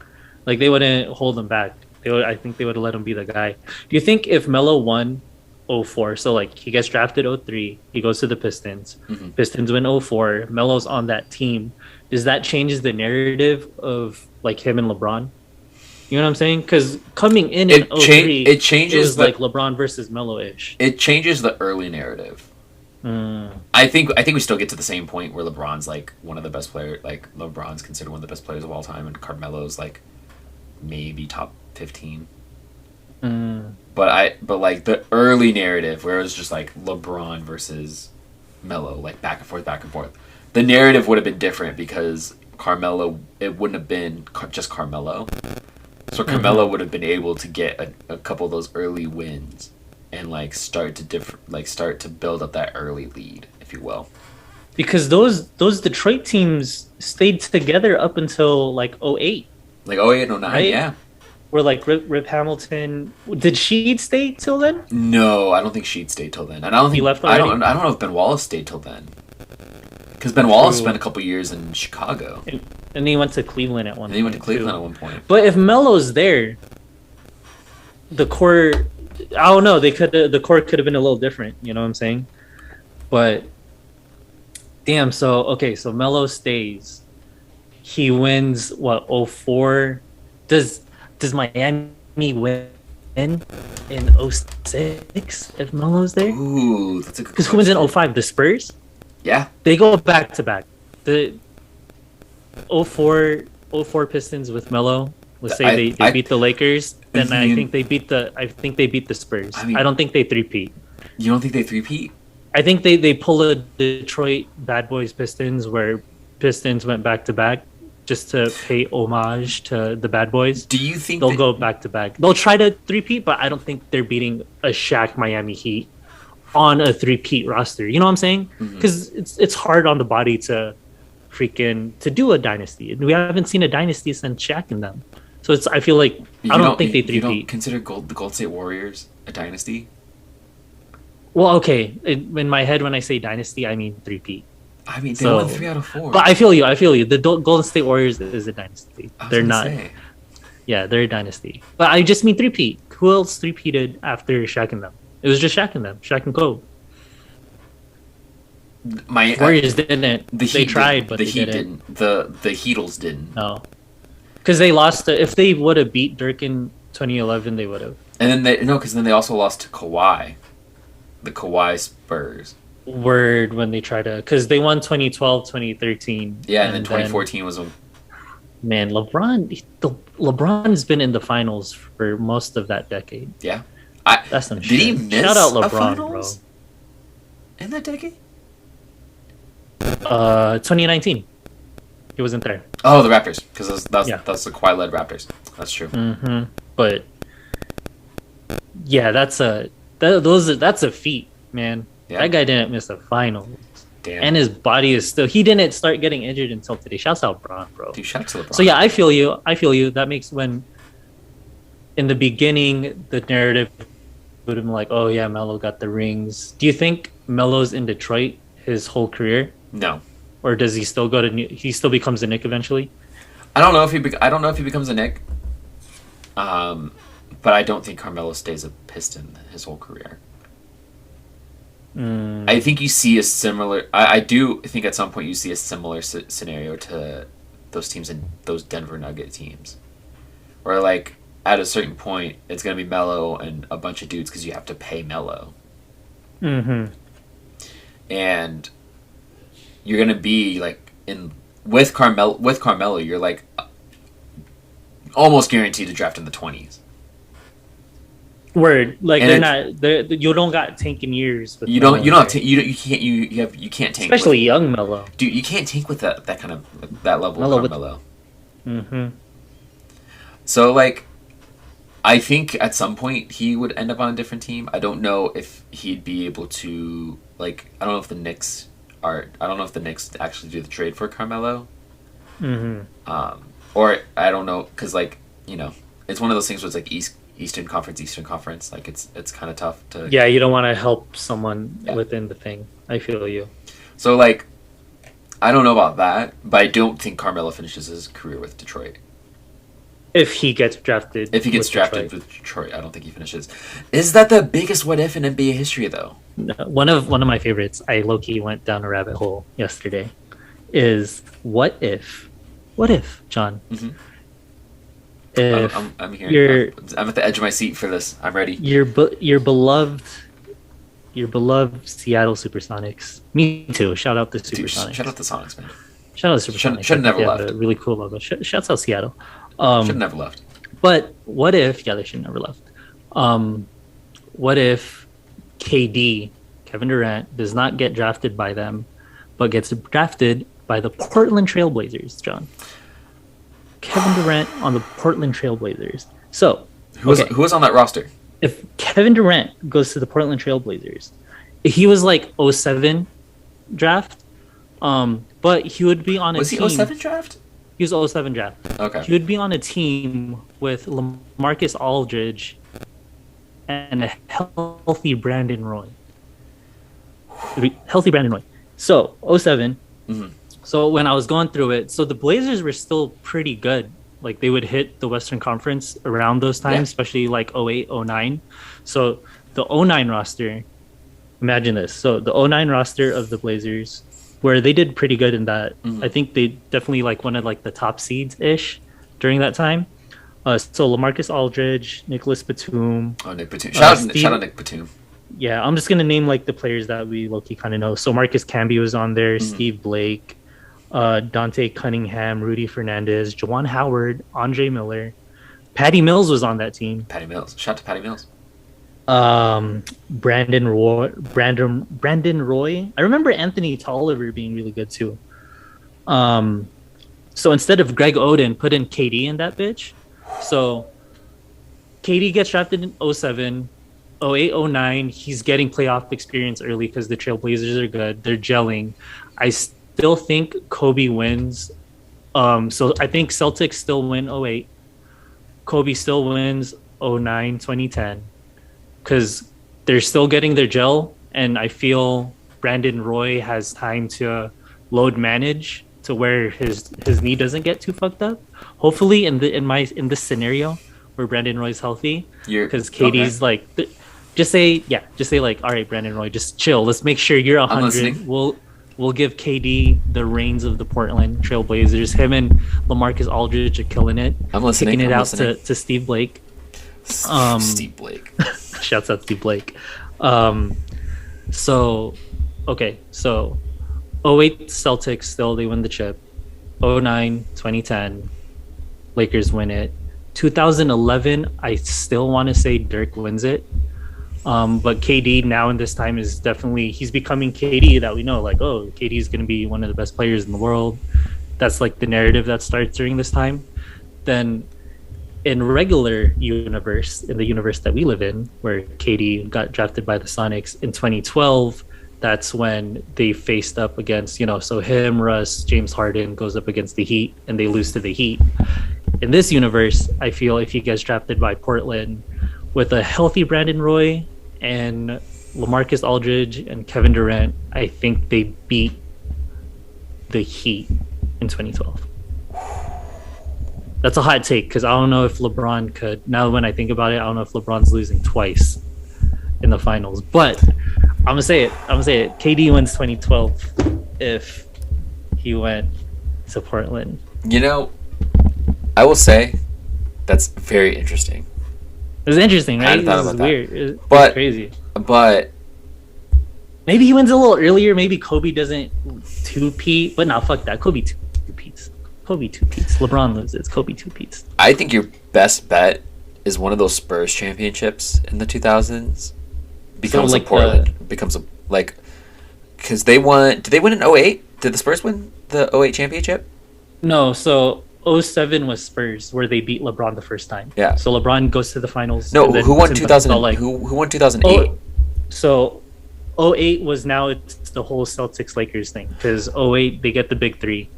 Like they wouldn't hold him back. I think they would have let him be the guy. Do you think if Melo won 04, so like he gets drafted 03, he goes to the Pistons, Pistons win 04, Melo's on that team, does that change the narrative of like him and LeBron? You know what I'm saying? Because coming in 03, it changes it was like LeBron versus Melo-ish. It changes the early narrative. I think we still get to the same point where LeBron's like one of the best players. Like LeBron's considered one of the best players of all time, and Carmelo's like maybe top 15. But like the early narrative where it was just like LeBron versus Mello, like back and forth. The narrative would have been different because Carmelo. It wouldn't have been just Carmelo. So Carmelo would have been able to get a couple of those early wins and like start to build up that early lead, if you will. Because those Detroit teams stayed together up until like 08. Like 08 and 09, right? yeah. Where like Rip Hamilton, did Sheed stay till then? No, I don't think Sheed stayed till then. And I don't think he left I already? don't know if Ben Wallace stayed till then. Because Ben Wallace spent a couple years in Chicago. And he went to Cleveland at one point. And he went to Cleveland at one point. But if Melo's there, the core, I don't know, the core could have been a little different, you know what I'm saying? But damn, so Melo stays. He wins 04. Does Miami win in 06 if Melo's there? Ooh, that's a good question. Because who wins in 05? The Spurs? Yeah. They go back to back. The 04 Pistons with Melo. Let's say they beat the Lakers, then I think they beat the Spurs. I don't think they three-peat. You don't think they three-peat? I think they pull a Detroit Bad Boys Pistons where Pistons went back to back just to pay homage to the bad boys. Do you think they'll go back to back? They'll try to three-peat, but I don't think they're beating a Shaq Miami Heat on a three-peat roster. You know what I'm saying? Because it's hard on the body to do a dynasty. We haven't seen a dynasty since Shaq and them. So I feel like I don't think they three-peat. You don't consider the Golden State Warriors a dynasty? Well, okay. In my head, when I say dynasty, I mean three-peat. I mean, they won 3 out of 4. But I feel you. The Golden State Warriors is a dynasty. They're not. Yeah, they're a dynasty. But I just mean three-peat. Who else three-peated after Shaq and them? It was just Shaq and them. Shaq and Kobe. Warriors didn't. They tried, but the Heat didn't. The Heatles didn't. No. Because they lost. If they would have beat Dirk in 2011, they would have. And then because then they also lost to Kawhi. The Kawhi Spurs. Word when they try to, because they won 2012, 2013. Yeah, and then 2014 was when. Man, LeBron has been in the finals for most of that decade. Yeah, that's some did shit. He miss Shout out LeBron, a finals bro? In that decade? 2019. He wasn't there. Oh, the Raptors, because that's the Kawhi-led Raptors. That's true. But yeah, that's a feat, man. Yeah. That guy didn't miss the finals. Damn. And his body is still. He didn't start getting injured until today. Shouts out LeBron, bro. Dude, shouts to LeBron. So yeah, I feel you. That makes when in the beginning the narrative would have been like, oh yeah, Mello got the rings. Do you think Melo's in Detroit his whole career? No. Or does he still go to? He still becomes a Knick eventually? I don't know if he becomes a Knick. But I don't think Carmelo stays a Piston his whole career. I think you see a similar. I do think at some point you see a similar scenario to those teams and those Denver Nugget teams, where like at a certain point it's gonna be Mello and a bunch of dudes because you have to pay Mello. And you're gonna be like with Carmelo, you're like almost guaranteed to draft in the 20s. Word, like you don't got tanking years. With you can't tank. Especially young Mello. Dude, you can't tank with that kind of that level of Mello. So like, I think at some point he would end up on a different team. I don't know if he'd be able to like. I don't know if the Knicks actually do the trade for Carmelo. Or I don't know because like it's one of those things where it's like Eastern Conference. Like it's kind of tough to. Yeah, you don't want to help someone within the thing. I feel you. So like, I don't know about that, but I don't think Carmelo finishes his career with Detroit. If he gets drafted. With Detroit, I don't think he finishes. Is that the biggest what if in NBA history though? No, one of my favorites. I low-key went down a rabbit hole yesterday. Is what if, John? If I'm here. I'm at the edge of my seat for this. I'm ready. Your beloved Seattle Supersonics. Me too. Shout out the Supersonics. Dude, shout out the Sonics, man. Shout out the Supersonics. Should have never left. A really cool logo. Shouts out Seattle. Should have never left. But what if? Yeah, they should have never left. What if KD, Kevin Durant, does not get drafted by them, but gets drafted by the Portland Trailblazers, John? Kevin Durant on the Portland Trailblazers. So, who was on that roster? If Kevin Durant goes to the Portland Trailblazers, he was like 07 draft, but he would be on a team. Was he 07 draft? He was 07 draft. Okay. He would be on a team with LaMarcus Aldridge and a healthy Brandon Roy. So, 07. So when I was going through it, so the Blazers were still pretty good. Like they would hit the Western Conference around those times, especially like 08, 09. So the 09 roster, imagine this. So the 09 roster of the Blazers, where they did pretty good in that. I think they definitely like one of like the top seeds-ish during that time. So LaMarcus Aldridge, Nicholas Batum. Oh, Nick Batum. Shout out Nick Batum. Yeah, I'm just going to name like the players that we low-key kind of know. So Marcus Camby was on there, Steve Blake, Dante Cunningham, Rudy Fernandez, Juwan Howard, Andre Miller. Patty Mills was on that team. Patty Mills. Shout out to Patty Mills. Brandon Roy. I remember Anthony Tolliver being really good too. So instead of Greg Oden, put in KD in that bitch. So KD gets drafted in 07, 08, 09. He's getting playoff experience early because the Trailblazers are good. They're gelling. I still think Kobe wins. So I think Celtics still win 08. Kobe still wins 09, 2010 because they're still getting their gel. And I feel Brandon Roy has time to load manage to where his knee doesn't get too fucked up. Hopefully in this scenario where Brandon Roy's healthy, because KD's like just say like, all right, Brandon Roy, just chill. Let's make sure you're 100. We'll give KD the reins of the Portland Trailblazers. Him and LaMarcus Aldridge are killing it. I'm listening. Kicking it out to Steve Blake. Steve Blake. Shouts out Steve Blake. So 08 Celtics still they win the chip. 09, 2010 Lakers win it. 2011 I still want to say Dirk wins it. But KD now in this time is definitely he's becoming KD that we know, like, oh, KD is going to be one of the best players in the world. That's like the narrative that starts during this time. Then in regular universe, in the universe that we live in, where KD got drafted by the Sonics in 2012, that's when they faced up against, so him, Russ, James Harden goes up against the Heat and they lose to the Heat. In this universe, I feel if he gets drafted by Portland with a healthy Brandon Roy and LaMarcus Aldridge and Kevin Durant, I think they beat the Heat in 2012. That's a hot take because I don't know if LeBron could. Now when I think about it, I don't know if LeBron's losing twice in the finals. But I'm gonna say it. KD wins 2012 if he went to Portland. I will say that's very interesting. It was interesting, right? I hadn't thought about that. Weird. It was crazy. But maybe he wins a little earlier. Maybe Kobe doesn't two-peat. But nah, fuck that. Kobe two-peats. Kobe two-peats. LeBron loses. Kobe two-peats. I think your best bet is one of those Spurs championships in the 2000s. Becomes like Portland. Becomes because they won. Did they win in 08? Did the Spurs win the 08 championship? No, so 07 was Spurs where they beat LeBron the first time. Yeah. So LeBron goes to the finals. No, who won 2000? Who won 2008? So 08 was now it's the whole Celtics Lakers thing because 08 they get the big three.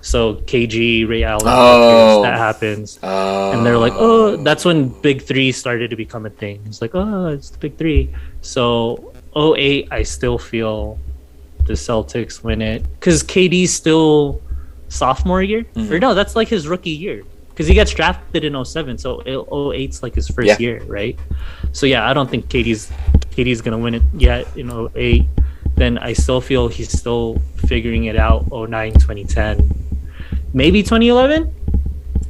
So KG, Ray Allen, Lakers, that happens. And they're like, oh, that's when big three started to become a thing. It's like, oh, it's the big three. So 08, I still feel the Celtics win it because KD's still sophomore year. Or no, that's like his rookie year because he gets drafted in 07. So 08's like his first year, right? So yeah, I don't think KD's gonna win it yet in 08. Then I still feel he's still figuring it out 09, 2010. Maybe 2011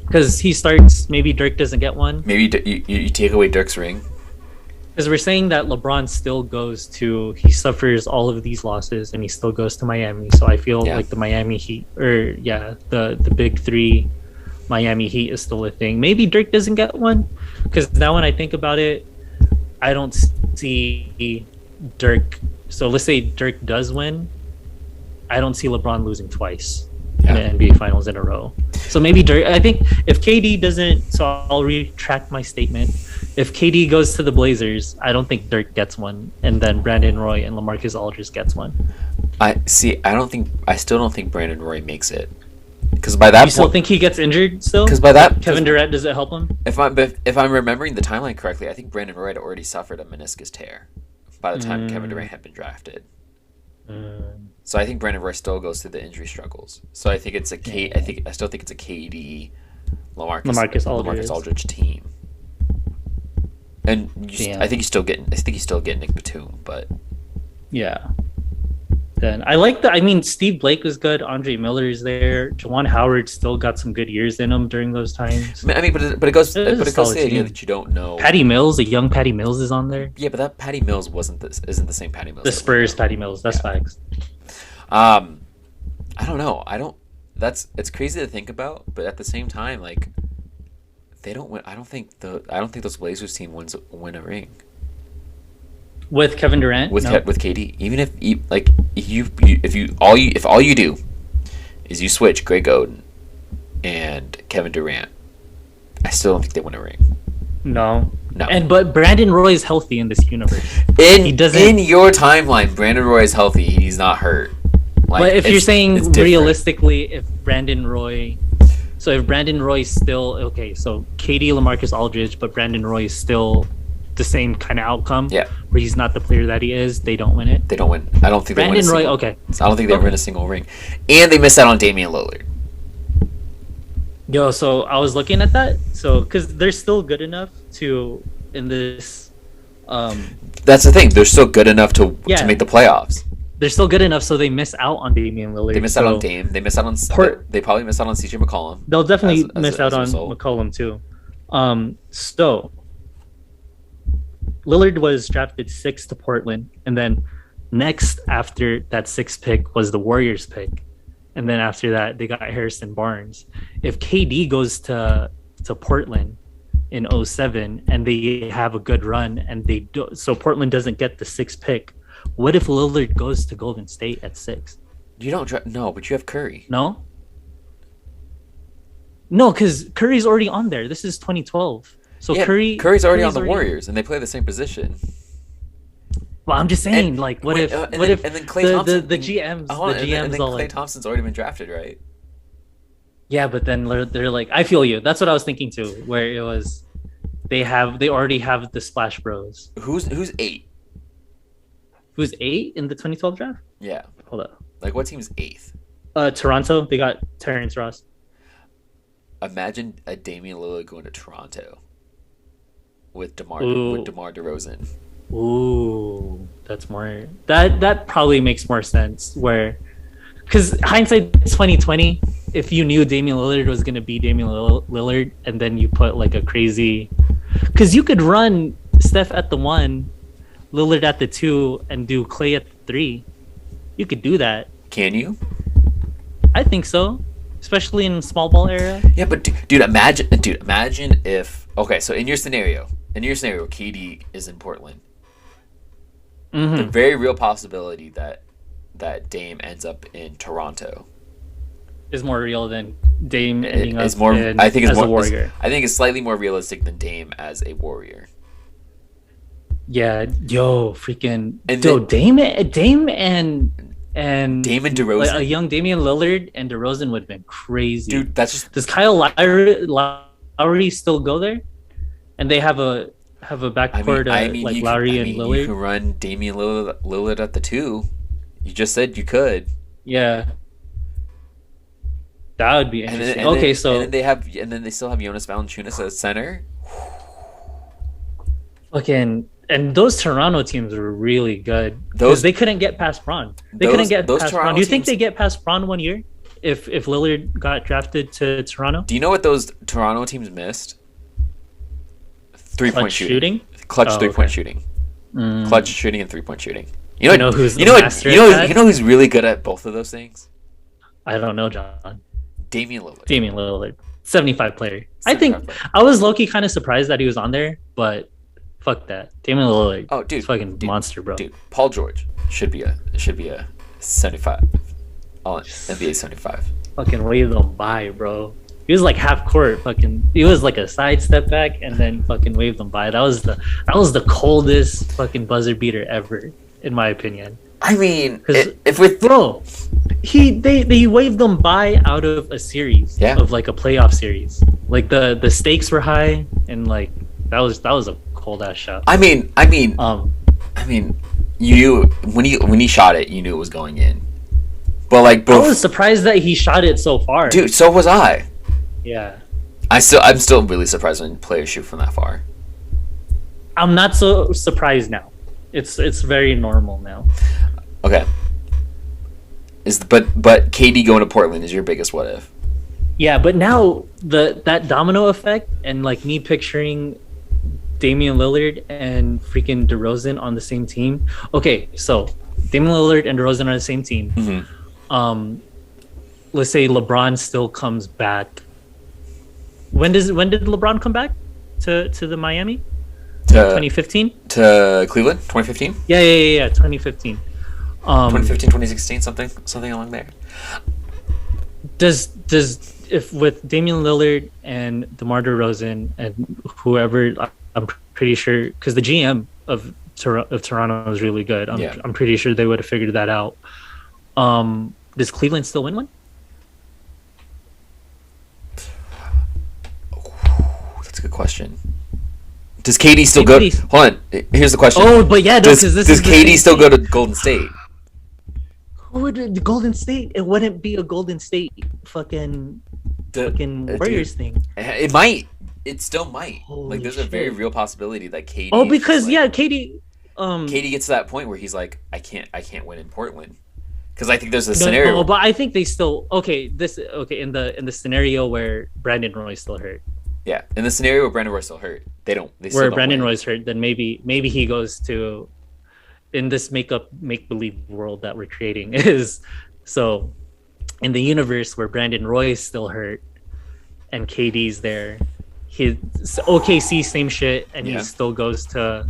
because he starts. Maybe Dirk doesn't get one. Maybe you take away Dirk's ring because we're saying that LeBron still goes to. He suffers all of these losses and he still goes to Miami. So I feel like the Miami Heat the big three, Miami Heat is still a thing. Maybe Dirk doesn't get one because now when I think about it, I don't see Dirk. So let's say Dirk does win. I don't see LeBron losing twice in the NBA Finals in a row. So maybe Dirk. I think if KD doesn't, so I'll retract my statement. If KD goes to the Blazers, I don't think Dirk gets one, and then Brandon Roy and LaMarcus Aldridge gets one. I still don't think Brandon Roy makes it because by that you still think he gets injured still? Because by that Kevin Durant, does it help him? If I'm remembering the timeline correctly, I think Brandon Roy had already suffered a meniscus tear by the time Kevin Durant had been drafted. So I think Brandon Roy still goes through the injury struggles. So I think it's I still think it's a KD, LaMarcus Aldridge team. And I think he's still getting Nick Batum, but yeah. Then Steve Blake was good. Andre Miller is there. Juwan Howard still got some good years in him during those times. But it goes to the idea that you don't know. Patty Mills, a young Patty Mills is on there. Yeah, but that Patty Mills isn't the same Patty Mills. The Spurs Patty Mills, that's facts. I don't know. It's crazy to think about, but at the same time, like they don't win. I don't think those Blazers team win a ring. With Kevin Durant, with KD, even if all you do is you switch Greg Oden and Kevin Durant, I still don't think they win a ring. No. No. But Brandon Roy is healthy in this universe. In your timeline, Brandon Roy is healthy. He's not hurt. Like, but if you're saying realistically, if Brandon Roy is still okay, so KD, LaMarcus Aldridge, but Brandon Roy is still the same kind of outcome. Yeah. Where he's not the player that he is, they don't win it. They don't win. I don't think Brandon they win. Roy, okay. I don't think they win a single ring, and they missed out on Damian Lillard. Yo, so I was looking at that, so because they're still good enough to in this. That's the thing. They're still good enough to make the playoffs. They're still good enough, so they miss out on Damian Lillard. They miss out on Dame. They miss out on. They probably miss out on CJ McCollum. They'll definitely miss out on McCollum too. So Lillard was drafted 6th to Portland, and then next after that 6th pick was the Warriors pick, and then after that they got Harrison Barnes. If KD goes to Portland in 2007 and they have a good run and so Portland doesn't get the 6th pick, what if Lillard goes to Golden State at 6? You don't no, but you have Curry. No, because Curry's already on there. This is 2012. So yeah, Curry's already on the Warriors, and they play the same position. Well, I'm just saying, what if and then Klay Thompson, the GMs, and then Klay Thompson's already been drafted, right? Yeah, but then they're like, I feel you. That's what I was thinking too. Where it was, they already have the Splash Bros. Who's 8? Who's 8 in the 2012 draft? Yeah. Hold up. Like, what team's 8th? Toronto. They got Terrence Ross. Imagine a Damian Lillard going to Toronto with DeMar DeRozan. Ooh, that's more. That probably makes more sense. Because hindsight 2020, if you knew Damian Lillard was going to be Damian Lillard, and then you put like a crazy, because you could run Steph at the 1, Lillard at the 2, and do Klay at the 3. You could do that. Can you? I think so, especially in small ball era. Yeah, but dude, imagine if so in your scenario, KD is in Portland. Mm-hmm. The very real possibility that Dame ends up in Toronto is more real than Dame ending up as a Warrior. I think it's slightly more realistic than Dame as a Warrior. Yeah, freaking Dame and DeRozan, like a young Damian Lillard and DeRozan would have been crazy. Dude, that's just... Does Kyle Lowry still go there? And they have a backcourt Lowry and Lillard. You can run Damian Lillard at the 2. You just said you could. Yeah, that would be interesting. And then they still have Jonas Valanciunas at center. And those Toronto teams were really good because they couldn't get past Bron. Do you think they get past Bron one year if Lillard got drafted to Toronto? Do you know what those Toronto teams missed? 3-point shooting. Clutch 3-point shooting. Clutch shooting and 3-point shooting. You know who's really good at both of those things? I don't know, John. Damian Lillard. 75 player. I was low-key kind of surprised that he was on there, but fuck that. Damian Lillard. Oh, dude, fucking monster, bro. Dude, Paul George should be a 75. NBA 75. Fucking wave them by, bro. He was like half court. He was like a side step back and then fucking waved them by. That was the coldest fucking buzzer beater ever, in my opinion. I mean, they waved them by out of a series of like a playoff series. Like the stakes were high and like that was a cold ass shot. I mean, you when he shot it, you knew it was going in. But like, I was surprised that he shot it so far. Dude, so was I. Yeah. I'm still really surprised when players shoot from that far. I'm not so surprised now. It's very normal now. Okay. But KD going to Portland is your biggest what if? Yeah, but now that domino effect and like me picturing Damian Lillard and freaking DeRozan on the same team. Okay, so Damian Lillard and DeRozan are the same team. Mm-hmm. Let's say LeBron still comes back. When did LeBron come back to the Miami? 2015? To Cleveland? 2015? Yeah, 2015. 2015, 2016, something along there. Does if with Damian Lillard and DeMar DeRozan and whoever, I'm pretty sure because the GM of Toronto is really good. I'm pretty sure they would have figured that out. Does Cleveland still win one? That's a good question. Does KD still go? Hold on. Here's the question. Oh, but yeah, does KD still go to Golden State? Who would Golden State? It wouldn't be a Golden State fucking Warriors thing. It might. It still might. Holy there's shit. a very real possibility that KD. Oh, because KD. KD gets to that point where he's like, I can't win in Portland. Because I think there's a scenario. No, but I think they still in the scenario where Brandon Roy's still hurt. Yeah, in the scenario where Brandon Roy's still hurt, where Brandon Roy's hurt, then maybe he goes to in this make believe world that we're creating is so in the universe where Brandon Roy is still hurt and KD's there, his OKC same shit, and he still goes to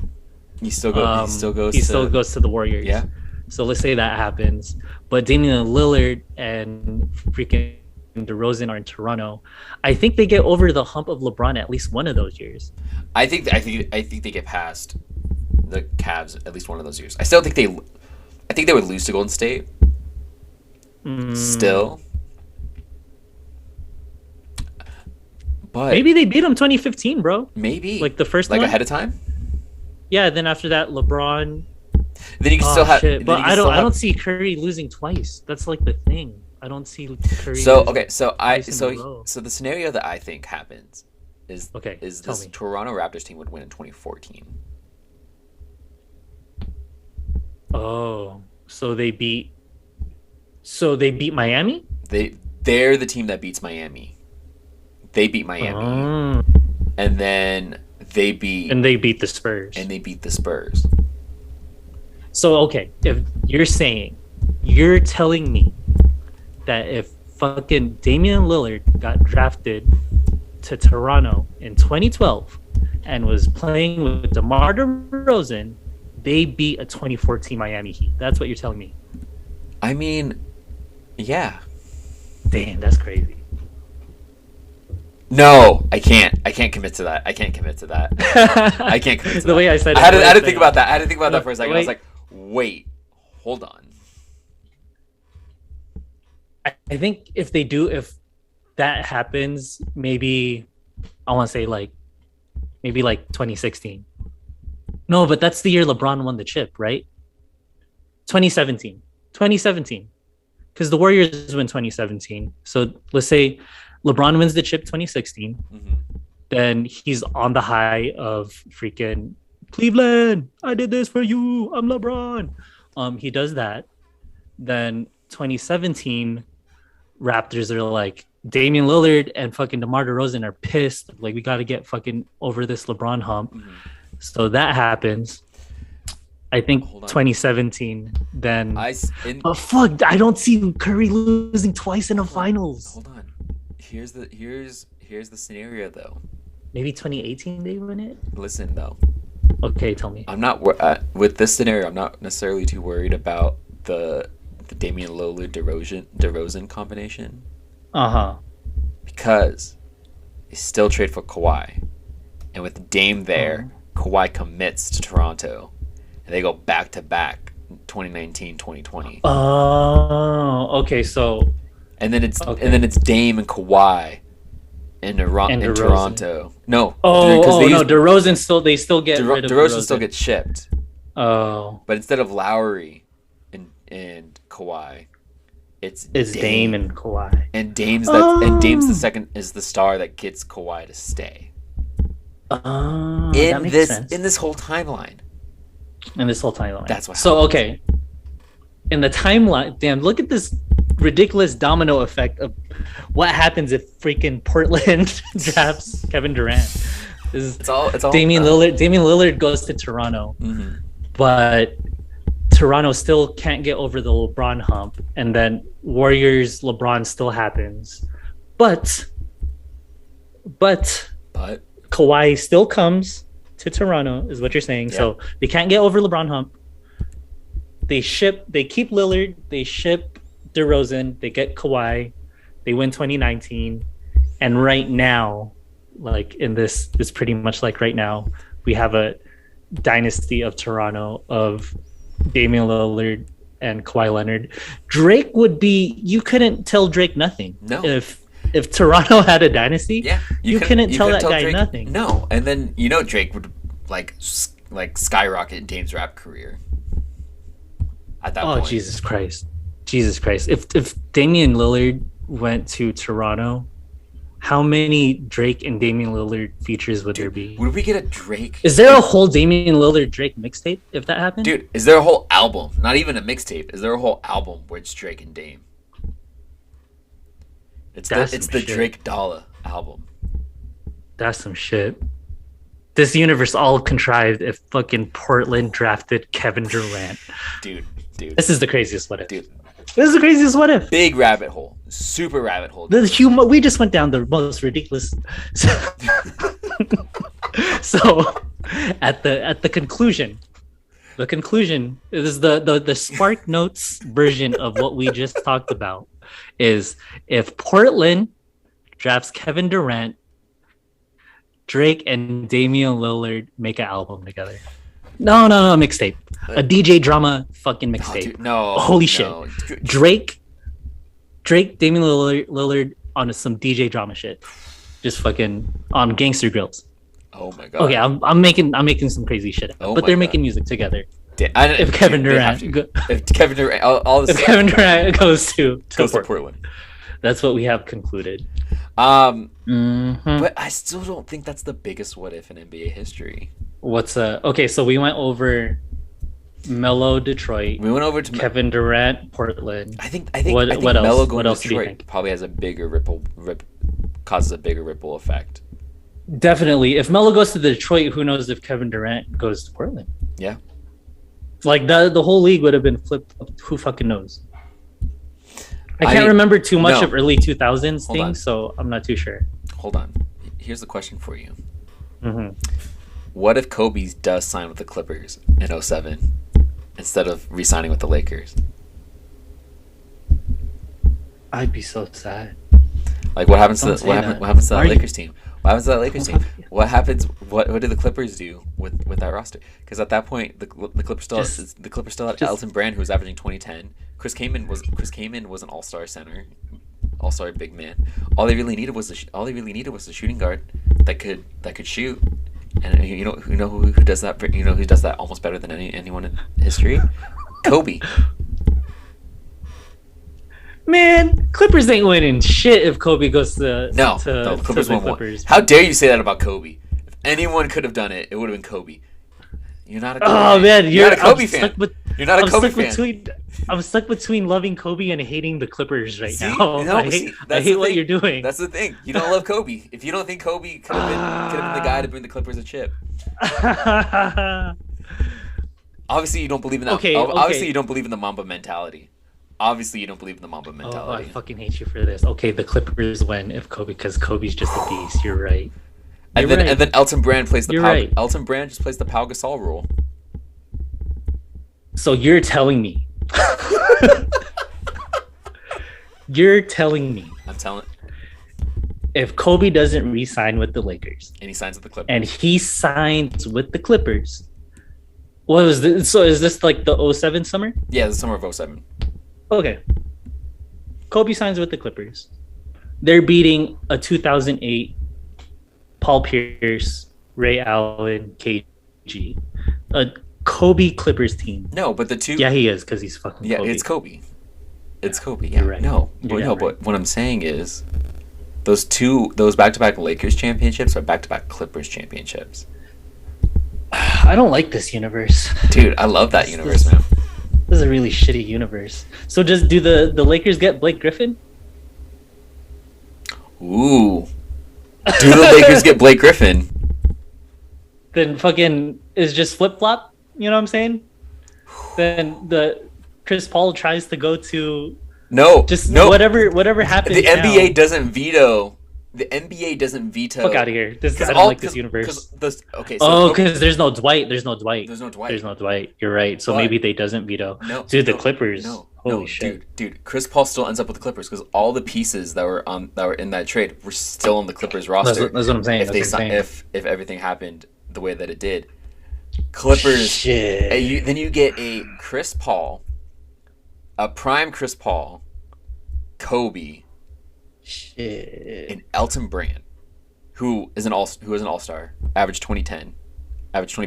he still goes to the Warriors. Yeah. So let's say that happens, but Damian Lillard and freaking DeRozan are in Toronto. I think they get over the hump of LeBron at least one of those years. I think they get past the Cavs at least one of those years. I think they would lose to Golden State. Still. But maybe they beat them 2015, bro. Maybe. Like the first one? Ahead of time? Yeah, then after that LeBron. Then you can still have shit. But I don't see Curry losing twice. That's like the thing. I don't see Curry. So the scenario that I think happens is this Toronto Raptors team would win in 2014. Oh, so they beat Miami? They're the team that beats Miami. They beat Miami. And then they beat the Spurs. So okay, if you're telling me that if fucking Damian Lillard got drafted to Toronto in 2012 and was playing with DeMar DeRozan, they beat a 2014 Miami Heat. That's what you're telling me. I mean, yeah. Damn, that's crazy. No, I can't commit to that. I can't commit to that. The way I said it. I had to think about that. I had to think about that for a second. I was like, wait, hold on. I think if that happens, maybe I want to say maybe 2016. No, but that's the year LeBron won the chip, right? 2017. Because the Warriors win 2017. So let's say LeBron wins the chip 2016. Mm-hmm. Then he's on the high of freaking Cleveland. I did this for you. I'm LeBron. He does that. Then 2017, Raptors are like, Damian Lillard and fucking DeMar DeRozan are pissed. Like, we got to get fucking over this LeBron hump. Mm-hmm. So that happens. I think 2017. Then, but fuck, I don't see Curry losing twice in the finals. Hold on. Here's the scenario though. Maybe 2018 they win it. Listen though. Okay, tell me. I'm not with this scenario. I'm not necessarily too worried about the Damian Lillard DeRozan combination. Because they still trade for Kawhi, and with Dame there, Kawhi commits to Toronto, and they go back to back 2019, 2020. Oh, okay. So, and then it's Dame and Kawhi in Toronto. No. DeRozan still get rid of DeRozan still gets shipped. Oh. But instead of Lowry and Kawhi, it's Dame and Kawhi. And Dame's the second is the star that gets Kawhi to stay. Oh, that makes sense. In this whole timeline. That's what. So okay. In the timeline, damn! Look at this ridiculous domino effect of what happens if freaking Portland drafts Kevin Durant. It's all Damian Lillard. Damian Lillard goes to Toronto, but Toronto still can't get over the LeBron hump, and then Warriors LeBron still happens, but Kawhi still comes to Toronto, is what you're saying. Yeah. So they can't get over LeBron hump. They keep Lillard, they ship DeRozan, they get Kawhi, They win 2019, and right now, like in this pretty much like right now, we have a dynasty of Toronto of Damian Lillard and Kawhi Leonard. Drake would be. You couldn't tell Drake nothing. No. If Toronto had a dynasty, yeah, you couldn't tell that guy Drake nothing. No, and then Drake would like skyrocket Dame's rap career at that point. Oh, Jesus Christ. If Damian Lillard went to Toronto, how many Drake and Damian Lillard features would there be? Would we get a Drake? Is there a whole Damian Lillard Drake mixtape if that happened? Dude, is there a whole album? Not even a mixtape. Is there a whole album where it's Drake and Dame? It's the Drake Dollar album. That's some shit. This universe all contrived if fucking Portland drafted Kevin Durant. Dude. This is the craziest what if. Dude. This is the craziest what if. Big rabbit hole. Super rabbit hole. We just went down the most ridiculous. So at the conclusion, is the Spark Notes version of what we just talked about is if Portland drafts Kevin Durant, Drake and Damian Lillard make an album together. No, mixtape. A DJ drama fucking mixtape. No. Holy shit. Drake, Damian Lillard on some DJ drama shit. Just fucking on Gangster Grills. Oh my god. Okay, I'm making some crazy shit. But they're making music together. If Kevin Durant goes to Portland. That's what we have concluded. But I still don't think that's the biggest what if in NBA history. Okay, so we went over Mello Detroit. We went over to Kevin Durant Portland. I think Mello going to Detroit probably has a bigger causes a bigger ripple effect. Definitely. If Mello goes to Detroit, who knows if Kevin Durant goes to Portland? Yeah. Like the whole league would have been flipped. Who fucking knows? I can't remember too much of early 2000s things, so I'm not too sure. Hold on. Here's the question for you. Mm-hmm. What if Kobe does sign with the Clippers in 2007 instead of re-signing with the Lakers? I'd be so sad. Like what happens to that Lakers team? What happens to that Lakers team? What happens? What do the Clippers do with that roster? Because at that point, the Clippers still had Elton Brand, who was averaging 20-10. Chris Kaman was an all-star center, all-star big man. All they really needed was a shooting guard that could shoot. And who does that? Who does that almost better than anyone in history? Kobe. Man, Clippers ain't winning shit if Kobe goes to the Clippers to the won't Clippers. How dare you say that about Kobe? If anyone could have done it, it would have been Kobe. You're not a Kobe fan. Man, you're not a Kobe fan. You're not a Kobe fan. I'm stuck between loving Kobe and hating the Clippers right now. I hate what you're doing. That's the thing. You don't love Kobe. If you don't think Kobe could have been the guy to bring the Clippers a chip. Obviously, you don't believe in that. Obviously, you don't believe in the Mamba mentality. Obviously, you don't believe in the Mamba mentality. I fucking hate you for this. Okay, the Clippers win if Kobe, because Kobe's just a beast. You're right. And then Elton Brand plays the Elton Brand just plays the Pau Gasol role. So you're telling me. I'm telling. If Kobe doesn't re-sign with the Lakers and he signs with the Clippers, what was this? So is this like the 2007 summer? Yeah, the summer of 2007. Okay. Kobe signs with the Clippers. They're beating a 2008 Paul Pierce, Ray Allen, KG. A Kobe Clippers team. No, but the two... Yeah, he is, because he's fucking Kobe. Yeah, it's Kobe. It's Kobe, yeah. You're right. But what I'm saying is those back-to-back Lakers championships are back-to-back Clippers championships. I don't like this universe. Dude, I love that universe, man. This is a really shitty universe. So just do the Lakers get Blake Griffin? Ooh. Do the Lakers get Blake Griffin? Then fucking is just flip-flop, you know what I'm saying? Then the Chris Paul tries to go to whatever happens. The NBA doesn't veto. The NBA doesn't veto. Fuck out of here! I don't like this universe. Because there's no Dwight. You're right. So maybe they doesn't veto. No, dude, the Clippers. No. Holy No, shit. dude, Chris Paul still ends up with the Clippers because all the pieces that were in that trade were still on the Clippers roster. That's what I'm saying. If That's they what I'm saying. if everything happened the way that it did, Clippers. Shit. Then you get a Chris Paul, a prime Chris Paul, Kobe, Shit. and Elton Brand, who is an all-star, averaged 20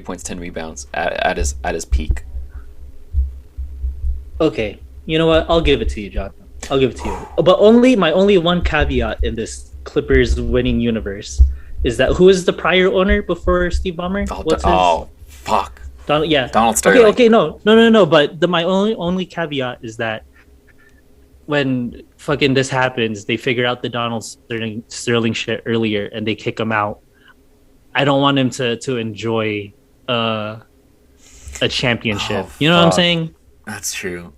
points, 10 rebounds at his peak. Okay. You know what? I'll give it to you, John. I'll give it to you. But my only one caveat in this Clippers winning universe is that who is the prior owner before Steve Ballmer? Fuck. Yeah. Donald Sterling. Okay, no. But my only caveat is that when fucking this happens, they figure out the Donald Sterling shit earlier and they kick him out. I don't want him to enjoy a championship. You know what I'm saying? That's true.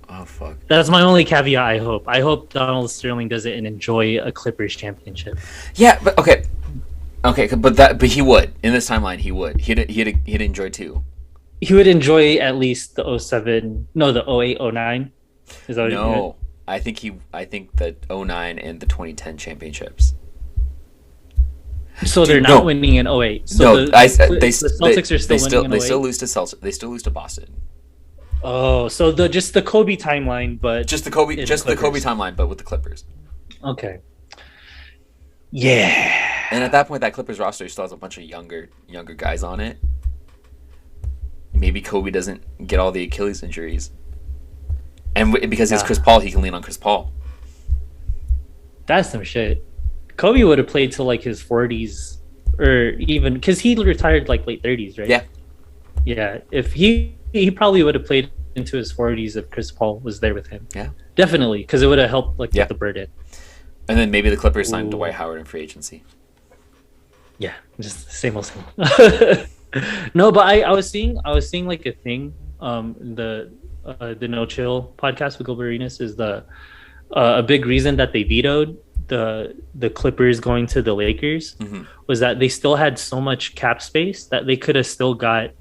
Oh fuck. That's my only caveat. I hope Donald Sterling does it and enjoy a Clippers championship. Yeah, but okay, but he would in this timeline. He'd enjoy too. He would enjoy at least the 07, no, the 08, 09. Is that what No, I think the 09 and the 2010 championships. So they're not winning in 08. So no, the Celtics are still winning in 08. They still lose to Celtics. They still lose to Boston. Oh, so just the Kobe timeline, but just the Kobe timeline, but with the Clippers. Okay. Yeah. And at that point, that Clippers roster still has a bunch of younger guys on it. Maybe Kobe doesn't get all the Achilles injuries, and because it's Chris Paul, he can lean on Chris Paul. That's some shit. Kobe would have played till like his 40s, or even because he retired like late 30s, right? Yeah. Yeah. If he probably would have played into his 40s if Chris Paul was there with him. Yeah. Definitely, because it would have helped with the burden. And then maybe the Clippers signed Dwight Howard in free agency. Yeah, just same old same. No, but I was seeing like a thing the No Chill podcast with Gilbert Arenas is a big reason that they vetoed the Clippers going to the Lakers was that they still had so much cap space that they could have still got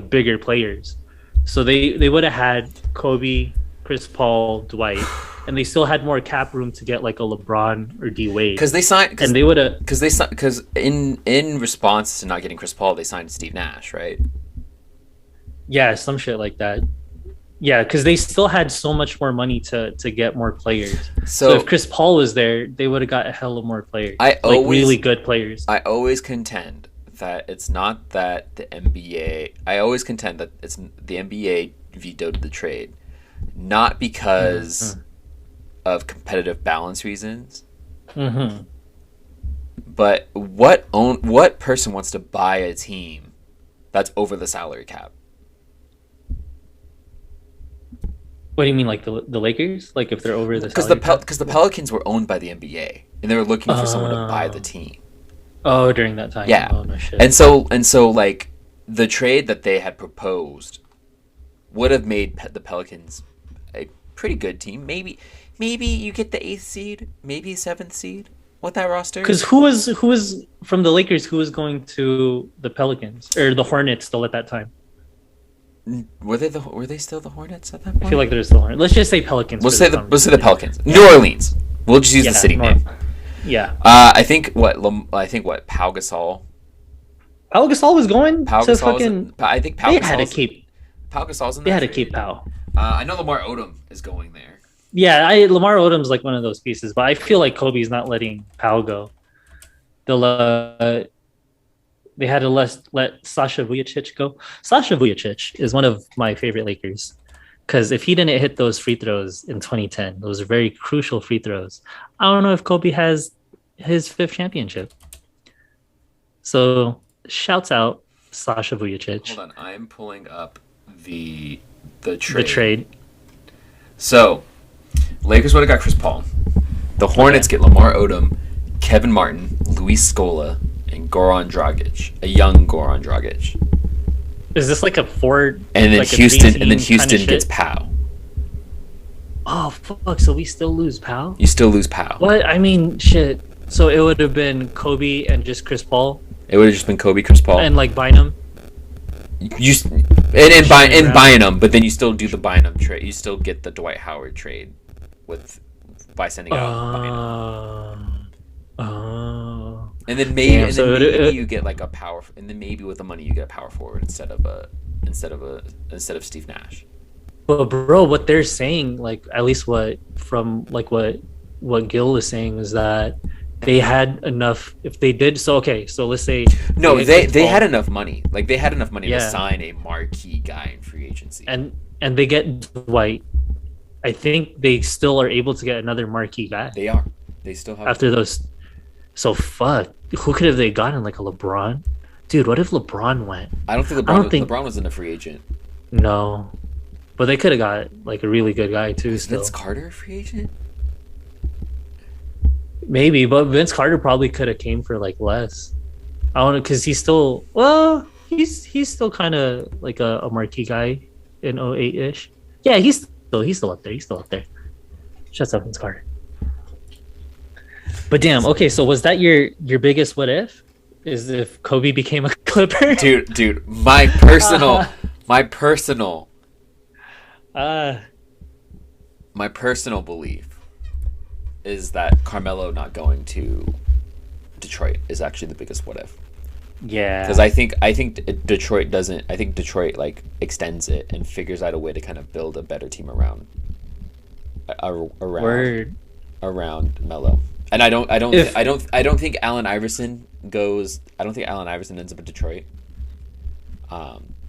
bigger players. So they would have had Kobe, Chris Paul, Dwight, and they still had more cap room to get like a LeBron or D Wade. Because they signed, and they would have because in response to not getting Chris Paul, they signed Steve Nash, right? Yeah, some shit like that. Yeah, because they still had so much more money to get more players. So if Chris Paul was there, they would have got a hell of more players. Really good players. I always contend that it's not that the NBA. I always contend that it's the NBA vetoed the trade, not because of competitive balance reasons. But what person wants to buy a team that's over the salary cap? What do you mean, like the Lakers? Like if they're over the because the Pelicans were owned by the NBA and they were looking for someone to buy the team. Oh, during that time. Yeah. Oh, no shit. And so like the trade that they had proposed would have made the Pelicans a pretty good team. Maybe you get the 8th seed, maybe 7th seed with that roster. Because who was from the Lakers? Who was going to the Pelicans or the Hornets still at that time? Were they still the Hornets at that point? I feel like they're still Hornets. Let's just say Pelicans. We'll say the Pelicans. Yeah. New Orleans. We'll just use the city name. Yeah. I think what Pau Gasol. Pau Gasol was going to fucking. I think Pau they Gasol's, had to keep. Pau Gasol's in They there. had to keep Pau. I know Lamar Odom is going there. Yeah, Lamar Odom's like one of those pieces, but I feel like Kobe's not letting Pau go. They had to let Sasha Vujacic go. Sasha Vujacic is one of my favorite Lakers because if he didn't hit those free throws in 2010, those are very crucial free throws. I don't know if Kobe has his 5th championship. So shouts out Sasha Vujacic. Hold on, I'm pulling up the trade. The trade. So, Lakers would have got Chris Paul. The Hornets get Lamar Odom, Kevin Martin, Luis Scola, and Goran Dragic, a young Goran Dragic. Is this like a Ford? And then like Houston gets Pau. Oh fuck! So we still lose Pau? You still lose Pau. What? I mean, shit. So it would have been Kobe and just Chris Paul. It would have just been Kobe, Chris Paul, and like Bynum. buying them, but then you still do the Bynum trade. You still get the Dwight Howard trade by sending out Bynum. And then maybe you get like a power, and then maybe with the money you get a power forward instead of Steve Nash. But bro, what they're saying, like at least what Gil is saying is that they had enough. If they did so, okay. So let's say they had enough money. Like they had enough money to sign a marquee guy in free agency, and they get Dwight. I think they still are able to get another marquee guy. They are. They still have after those. So fuck. Who could have they gotten? Like a LeBron, dude. What if LeBron went? I don't think LeBron wasn't a free agent. No, but they could have got like a really good guy too. Was Vince Carter a free agent? Maybe, but Vince Carter probably could have came for like less. I don't know because he's still he's still kind of like a marquee guy in 08-ish. Yeah, he's still up there. He's still up there. Shut up, Vince Carter. But damn, okay, so was that your biggest what if? Is if Kobe became a Clipper? Dude, my personal belief is that Carmelo not going to Detroit is actually the biggest what if. Yeah. Because I think Detroit doesn't. I think Detroit like extends it and figures out a way to kind of build a better team around Mello. And I don't think Allen Iverson goes. I don't think Allen Iverson ends up in Detroit.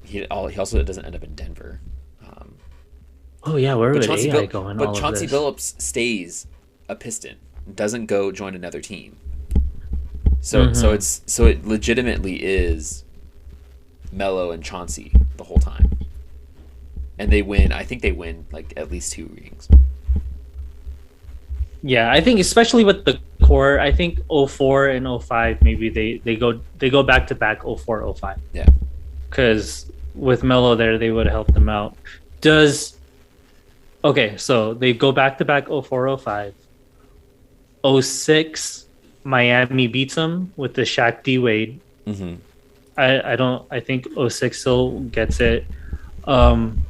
He also doesn't end up in Denver. Oh yeah, where would AI go in all of this? But Chauncey Billups stays a Piston, doesn't go join another team. So it legitimately is Mello and Chauncey the whole time, and they win. I think they win like at least 2 rings. Yeah, I think especially with the core, I think 04 and 05 maybe they go back to back 04 05. Yeah. Cuz with Mello there they would have helped them out. Okay, so they go back to back 04 05. 06 Miami beats them with the Shaq D Wade. Mhm. I think 06 still gets it. 07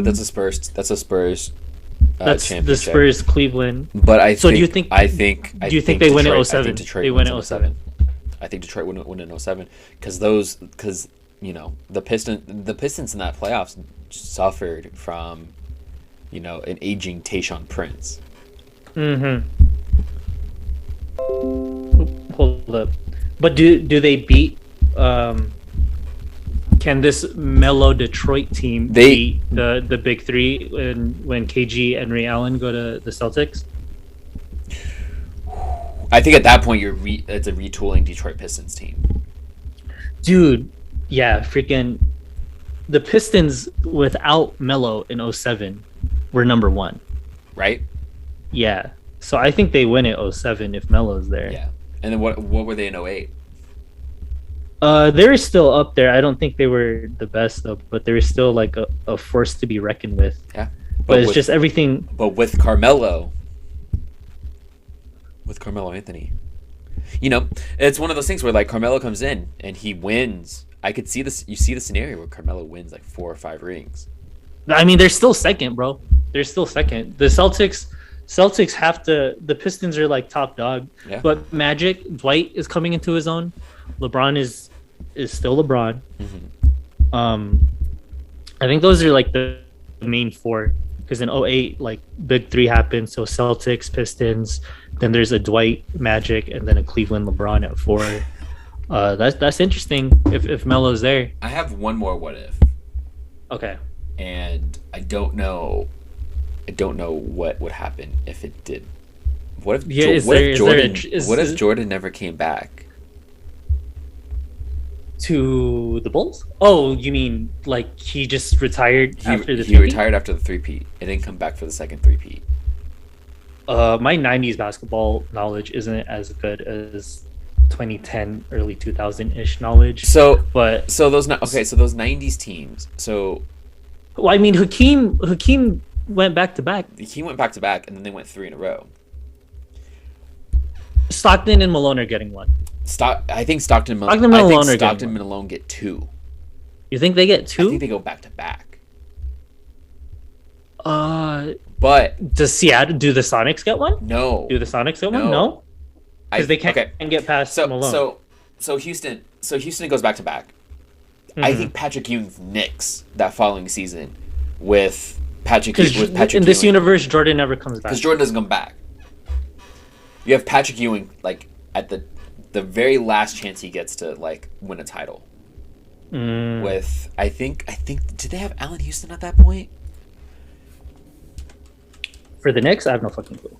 That's a Spurs that's the Spurs Cleveland. But do you think they win at 07? They win at 07. I think Detroit win in 07 because you know the Pistons in that playoffs suffered from an aging Tayshaun Prince. Hold up. But do they beat can this Mello Detroit team beat the big three when KG and Ray Allen go to the Celtics? I think at that point it's a retooling Detroit Pistons team. Dude, yeah, freaking the Pistons without Mello in 07 were number 1. Right? Yeah. So I think they win at 07 if Melo's there. Yeah. And then what were they in 08? They were still up there. I don't think they were the best though, but they were still like a force to be reckoned with. Yeah. But it's just everything. But with Carmelo Anthony, it's one of those things where like Carmelo comes in and he wins. I could see this. You see the scenario where Carmelo wins like 4 or 5 rings. I mean, they're still second, bro. They're still second. The Celtics have to. The Pistons are like top dog. Yeah. But Magic, Dwight is coming into his own. LeBron is still LeBron. Mm-hmm. I think those are like the main 4 because in 08 like big 3 happened. So Celtics, Pistons, then there's a Dwight, Magic, and then a Cleveland LeBron at 4. That's interesting if Melo's there. I have one more what if. Okay. And I don't know what would happen if it did. What if Jordan never came back? To the Bulls? Oh, you mean like he just retired after the 3-peat? He retired after the 3-peat and didn't come back for the second 3-peat. My 90s basketball knowledge isn't as good as 2010 early 2000-ish knowledge. So those 90s teams. So well, I mean Hakeem went back to back. He went back to back and then they went 3 in a row. Stockton and Malone are getting one. I think Stockton and Malone get 2. You think they get I 2? think they go back to back. But does Seattle? Do the Sonics get one? No. Do the Sonics get one? No. Because they can't get past Malone. So Houston goes back to back. Mm-hmm. I think Patrick Ewing's Knicks that following season with Patrick in this universe, Jordan never comes back. Because Jordan doesn't come back. You have Patrick Ewing like at the very last chance he gets to like win a title. With I think did they have Allen Houston at that point? For the Knicks, I have no fucking clue.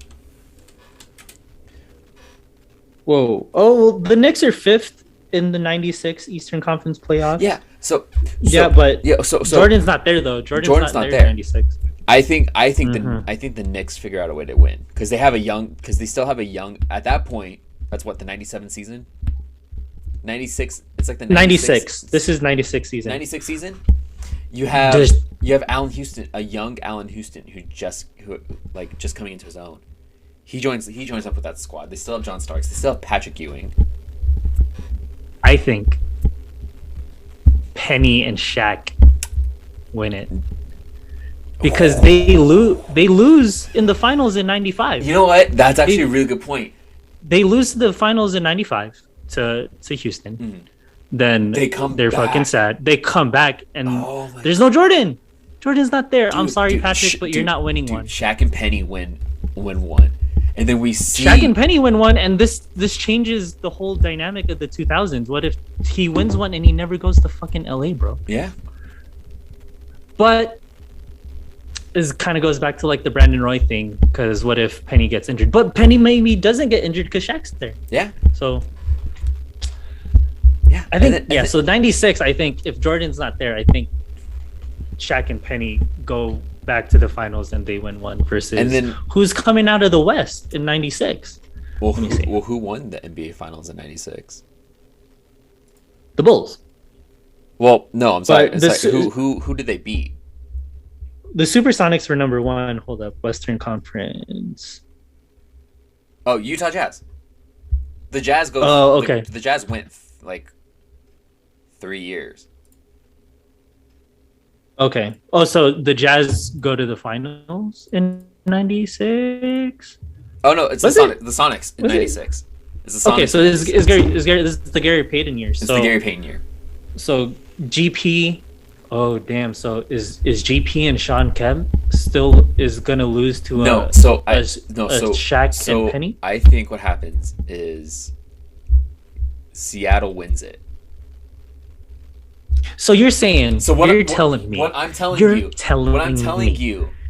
Whoa! Oh, the Knicks are 5th in the '96 Eastern Conference playoffs. Yeah. So Jordan's not there though. Jordan's not there. In '96. I think the Knicks figure out a way to win because they still have a young at that point. That's what the '97 season. 96. It's like the 96. This is 96 season. 96 season. You have Allen Houston, a young Allen Houston who just coming into his own. He joins up with that squad. They still have John Starks. They still have Patrick Ewing. I think Penny and Shaq win it because they lose in the finals in '95. You know what? That's actually a really good point. They lose the finals in '95 to Houston. Mm-hmm. Then they're fucking sad. They come back and there's no Jordan. Jordan's not there. I'm sorry, Patrick, but you're not winning one. Shaq and Penny win one. And then we see Shaq and Penny win one, and this changes the whole dynamic of the 2000s. What if he wins one and he never goes to fucking LA, bro? Yeah. But it kind of goes back to like the Brandon Roy thing, because what if Penny gets injured? But Penny maybe doesn't get injured because Shaq's there. Yeah. So yeah, I think so '96. I think if Jordan's not there, I think Shaq and Penny go back to the finals and they win one versus and then, who's coming out of the West in '96. Well, who won the NBA Finals in '96? The Bulls. Well, no, I'm sorry. Who did they beat? The Supersonics were number 1. Hold up, Western Conference. Oh, Utah Jazz. The Jazz goes. Oh, okay. The Jazz went like 3 years. Okay. Oh, so the Jazz go to the finals in '96? Oh no, it's the Sonics in '96. It's the Sonics. Okay, so this is the Gary Payton year. It's the Gary Payton year. So GP. Oh damn! So is GP and Sean Kemp still is gonna lose to Shaq and Penny? I think what happens is Seattle wins it. So you're saying what I'm telling you,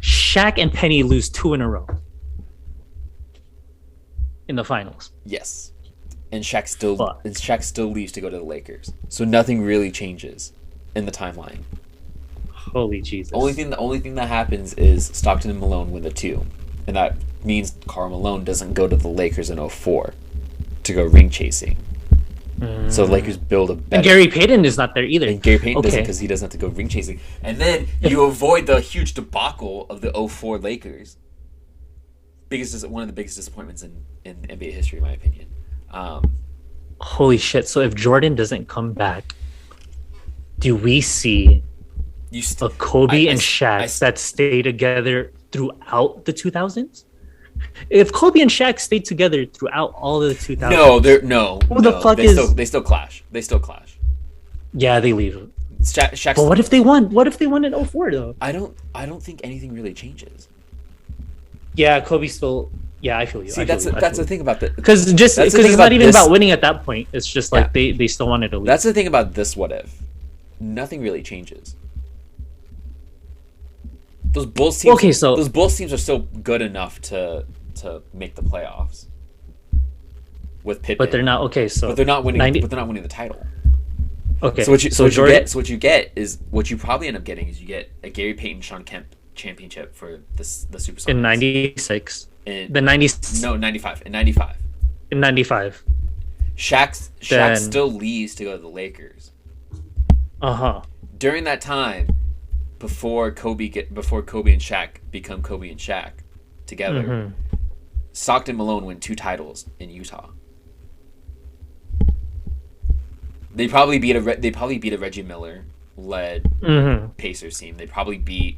Shaq and Penny lose 2 in a row in the finals. Yes, and Shaq still leaves to go to the Lakers. So nothing really changes in the timeline. Holy Jesus! The only thing that happens is Stockton and Malone win the 2, and that means Karl Malone doesn't go to the Lakers in 2004 to go ring chasing. So the Lakers build a better... And Gary Payton is not there either. And Gary Payton doesn't because he doesn't have to go ring chasing. And then you avoid the huge debacle of the 2004 Lakers. One of the biggest disappointments in NBA history, in my opinion. Holy shit. So if Jordan doesn't come back, do we see a Kobe and Shaq that stay together throughout the 2000s? If Kobe and Shaq stayed together throughout all of the 2000s, they still clash. Yeah, they leave. Shaq. But what if they won? What if they won in 2004 though? I don't think anything really changes. Yeah, Kobe still. Yeah, I feel you. See, that's the thing about the because it's not even about winning at that point. It's just like they still wanted to leave. That's the thing about this. What if? Nothing really changes. Those Bulls teams. Those Bulls teams are still good enough to make the playoffs with Pippen. But they're not but they're not winning. But they're not winning the title. Okay. So what you get is what you probably end up getting is you get a Gary Payton Sean Kemp championship for the Supersonics in '96. No, 95. In 95. In '95. Shaq still leaves to go to the Lakers. During that time. Before Kobe and Shaq become Kobe and Shaq together, Stockton Malone win 2 titles in Utah. They probably beat a Reggie Miller led Pacers team. They probably beat.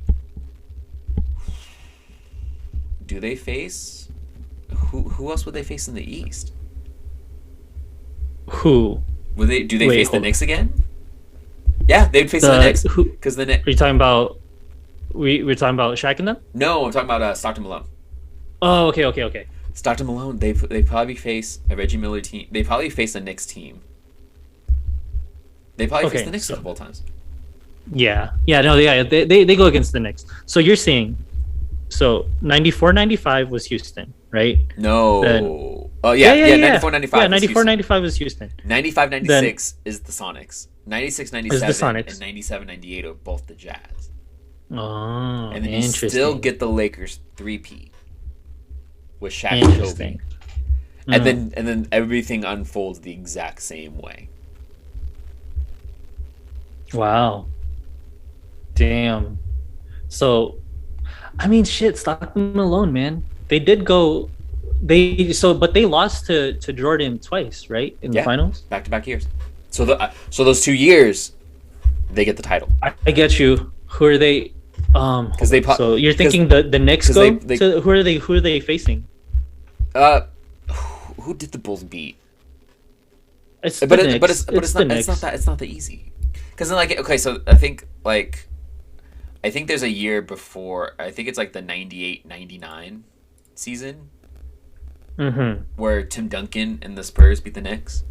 Do they face? Who else would they face in the East? Who? Do they face the Knicks again? Yeah, they'd face the Knicks. Because the Knicks. Are you talking about? We're talking about Shaq and them? No, I'm talking about Stockton Malone. Oh, okay. Stockton Malone. They probably face a Reggie Miller team. They probably face a Knicks team. They probably face the Knicks a couple of times. Yeah. They go against the Knicks. So you're saying, 94-95 was Houston, right? No. Then, 94-95. Yeah, 94-95 was Houston. 95-96 is the Sonics. 96-97 is the Sonics. And 97-98 are both the Jazz. Oh, and then you still get the Lakers three-peat with Shaq and Kobe. And then everything unfolds the exact same way. Wow. Damn. So, I mean, shit, Stockton Malone, man. They did go. But they lost to Jordan twice, right? In the finals? Back-to-back years. So those 2 years, they get the title. I get you. Who are they? So you're thinking the Knicks go? So who are they facing? Who did the Bulls beat? It's not that easy. Because then so I think there's a year before. I think it's like the 98-99 season. Where Tim Duncan and the Spurs beat the Knicks.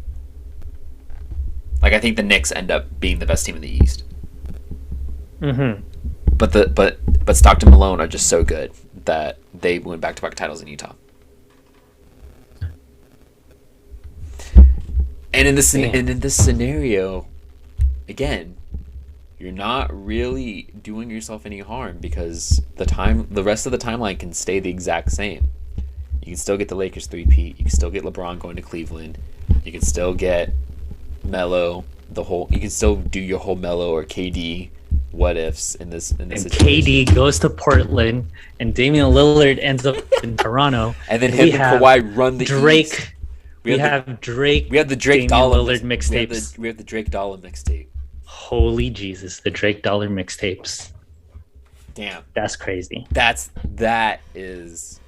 I think the Knicks end up being the best team in the East. But Stockton Malone are just so good that they win back-to-back titles in Utah. And in this scenario, again, you're not really doing yourself any harm because the rest of the timeline can stay the exact same. You can still get the Lakers three-peat. You can still get LeBron going to Cleveland. You can still get Mello. You can still do your whole Mello or KD what ifs in this situation. KD goes to Portland, and Damian Lillard ends up in Toronto. And then him and Kawhi run the Drake. East. We have Drake. We have the Drake Dollar Lillard mixtapes. We have the Drake Dollar mixtape. Holy Jesus, the Drake Dollar mixtapes. Damn, that's crazy. That is.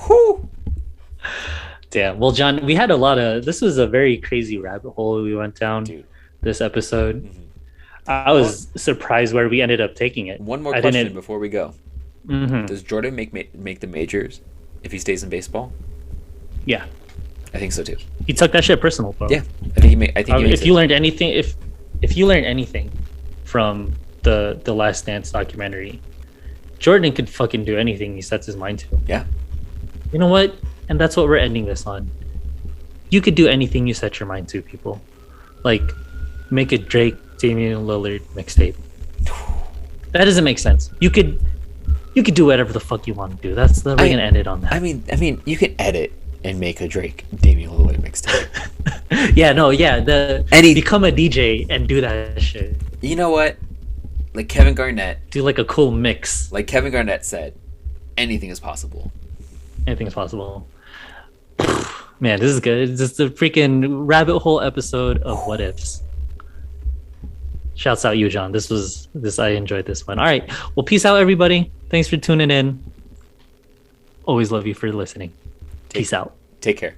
Whew. Damn. Well, John, we had this was a very crazy rabbit hole we went down this episode. I was surprised where we ended up taking it. One more question before we go. Does Jordan make the majors if he stays in baseball? Yeah. I think so too. He took that shit personal, bro. Yeah. I think he makes it. If you learned anything from the Last Dance documentary, Jordan could fucking do anything he sets his mind to. Yeah. You know what? And that's what we're ending this on. You could do anything you set your mind to, people. Make a Drake, Damian Lillard mixtape. That doesn't make sense. You could do whatever the fuck you want to do. We're gonna end it on that. I mean, you can edit and make a Drake, Damian Lillard mixtape. Become a DJ and do that shit. You know what? Like Kevin Garnett. Do a cool mix. Like Kevin Garnett said, anything is possible. Anything is possible. Man, this is good. It's just a freaking rabbit hole episode of What Ifs. Shouts out you, John. I enjoyed this one. All right. Well, peace out, everybody. Thanks for tuning in. Always love you for listening. Peace out. Take care.